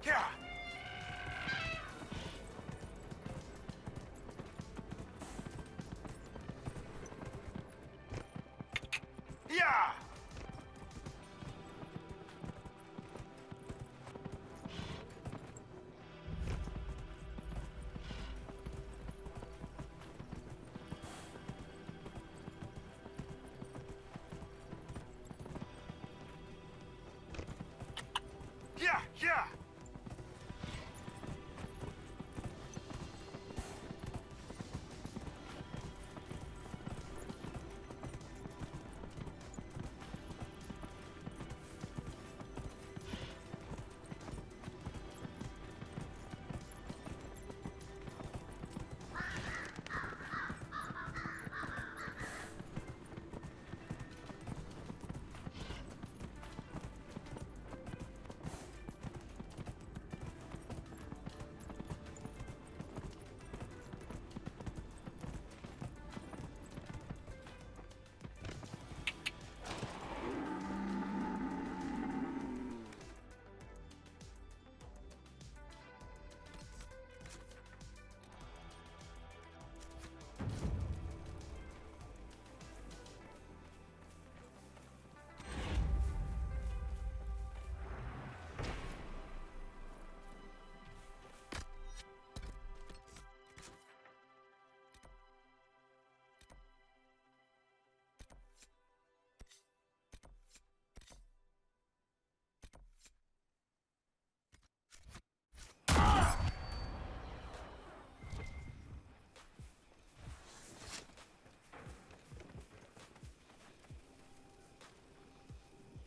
Yeah! Yeah! Yeah! Yeah!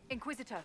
Inquisitor.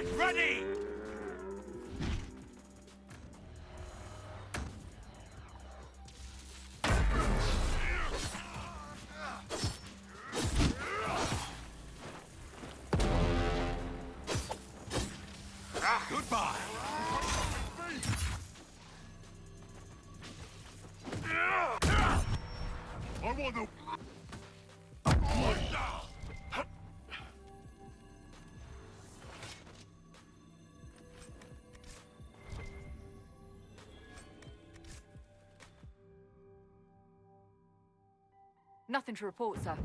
Get ready! Goodbye! I want the... Nothing to report, sir.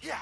Yeah!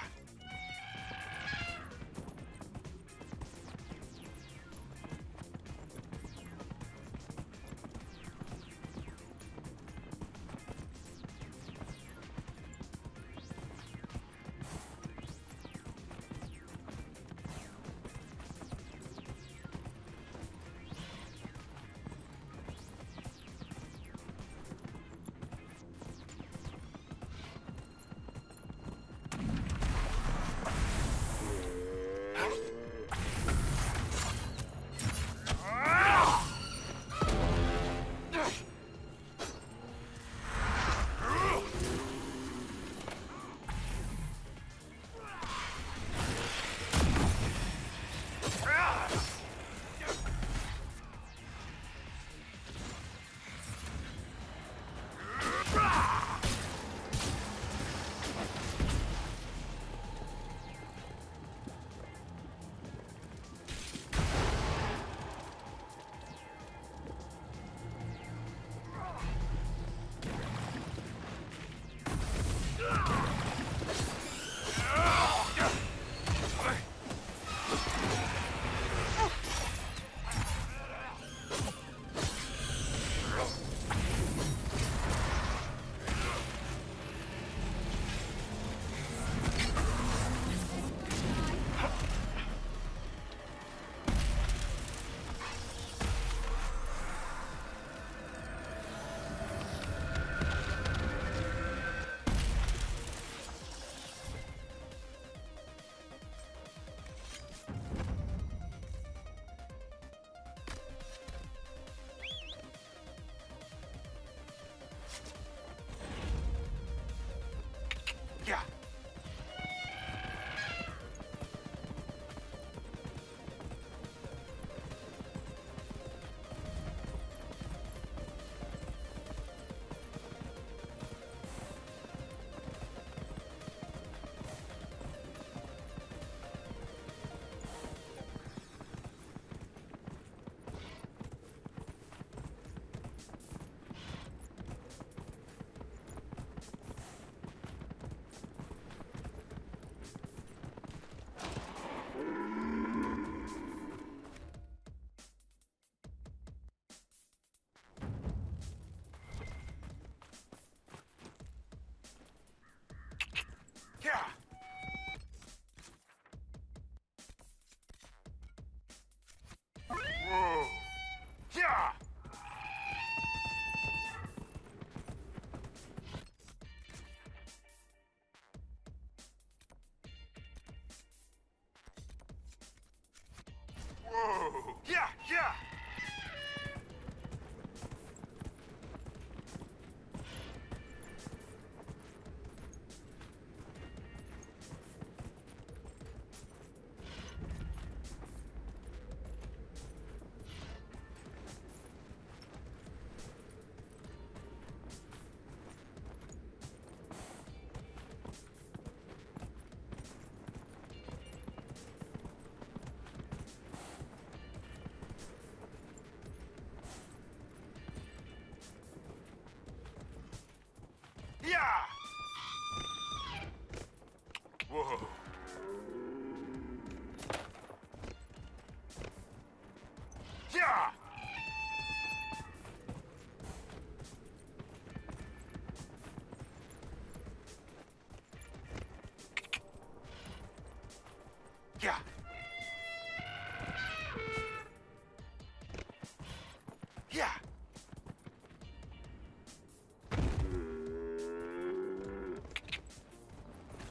Yeah.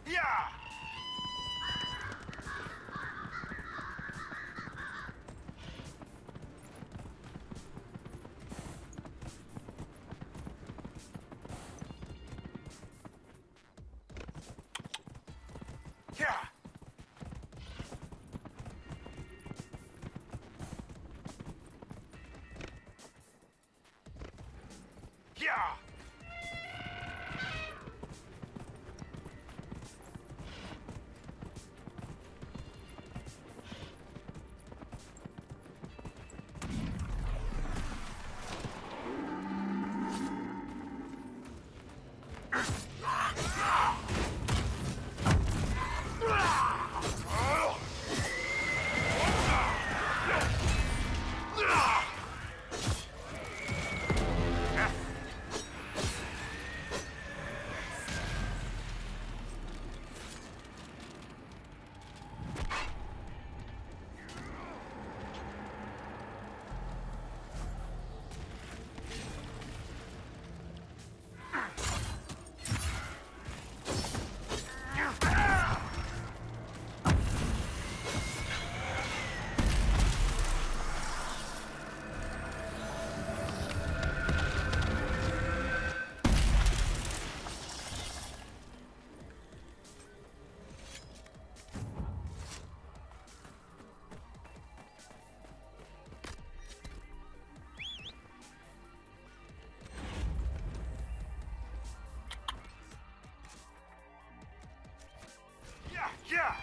Yeah. Yeah. Yeah.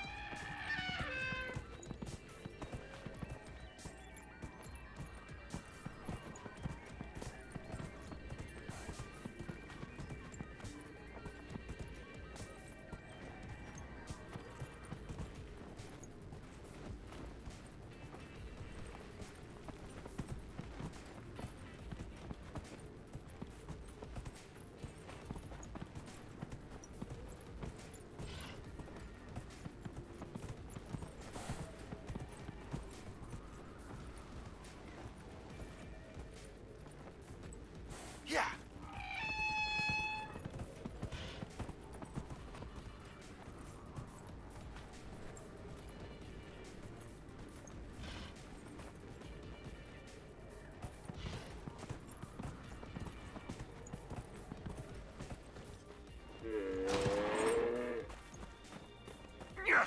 Yeah!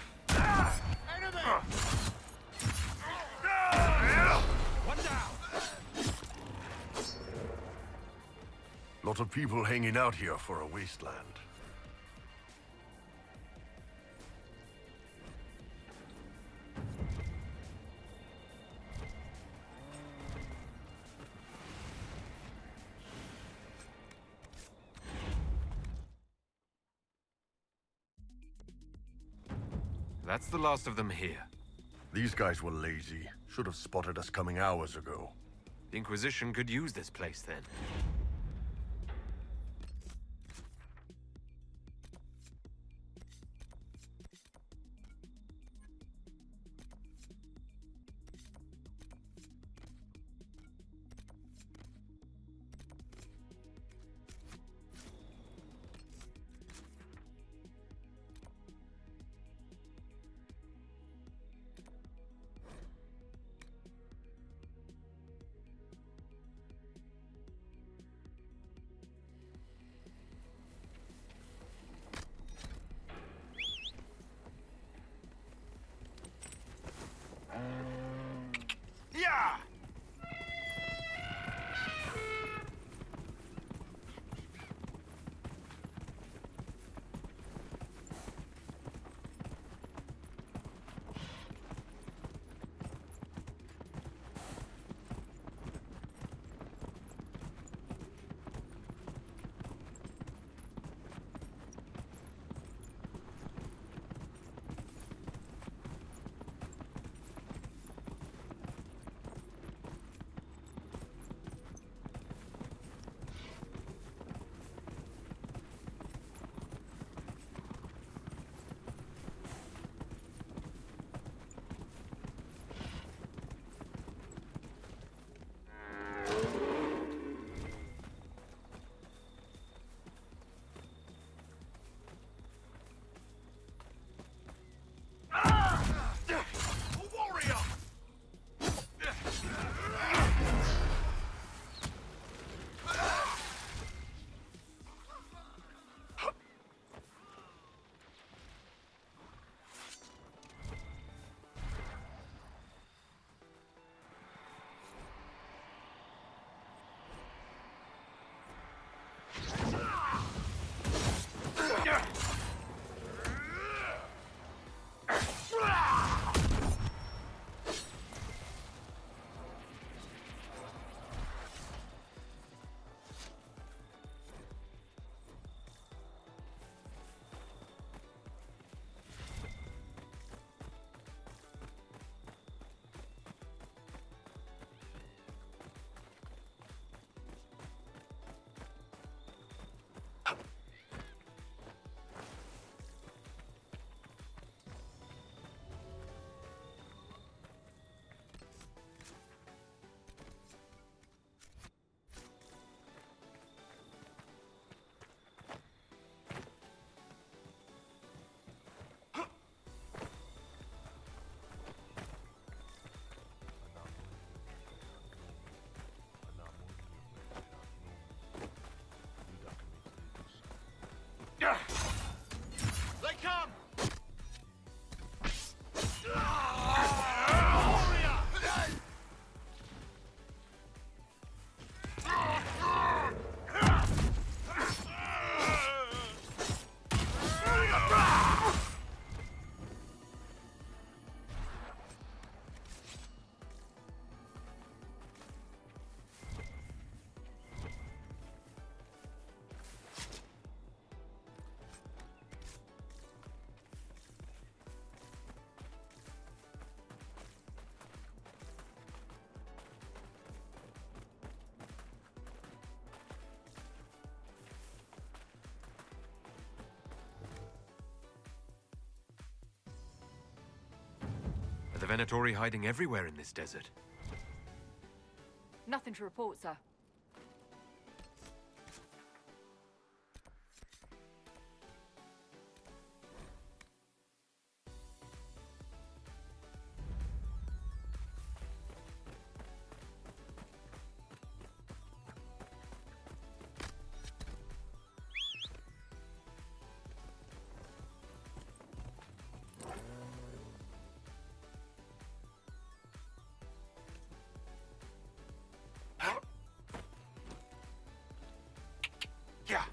Yeah! One down. Lot of people hanging out here for a wasteland. That's the last of them here. These guys were lazy. Should have spotted us coming hours ago. The Inquisition could use this place then. a Venatori hiding everywhere in this desert. Nothing to report, sir. Yeah.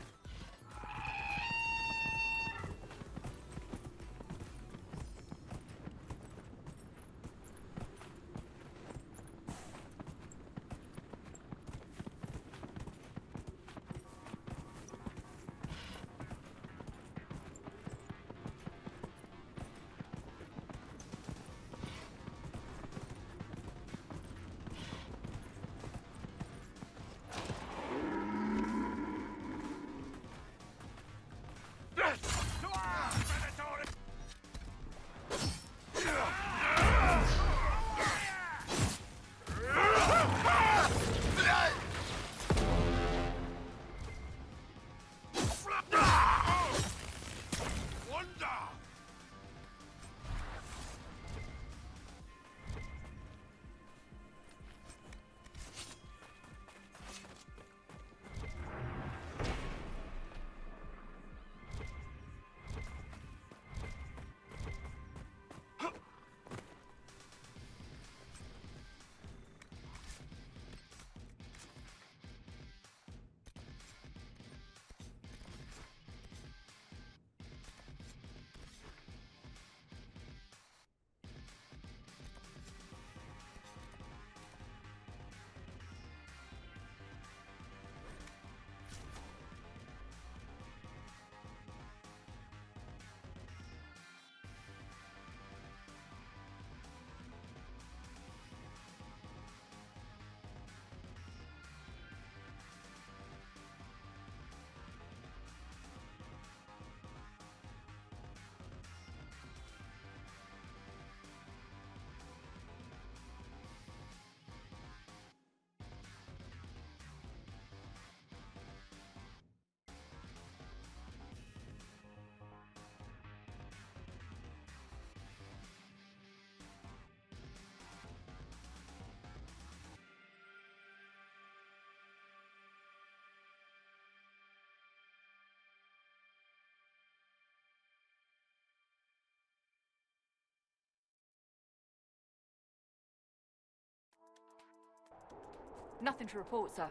Nothing to report, sir.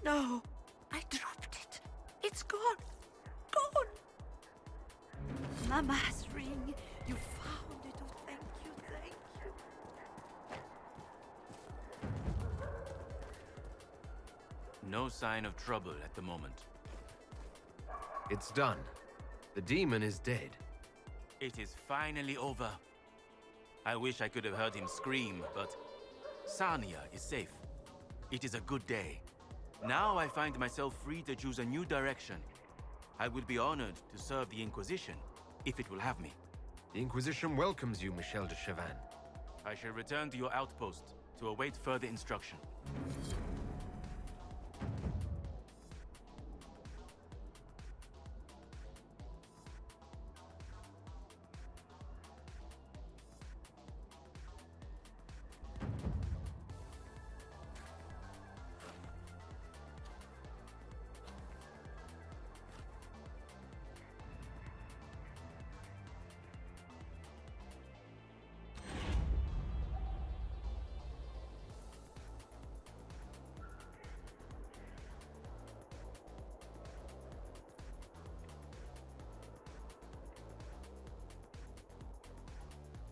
No, I dropped it. It's gone. Gone. Mama's ring. You found it. Oh, thank you, thank you. No sign of trouble at the moment. It's done. The demon is dead. It is finally over. I wish I could have heard him scream, but Sarnia is safe. It is a good day. Now I find myself free to choose a new direction. I would be honored to serve the Inquisition, if it will have me. The Inquisition welcomes you, Michel de Chavannes. I shall return to your outpost to await further instruction.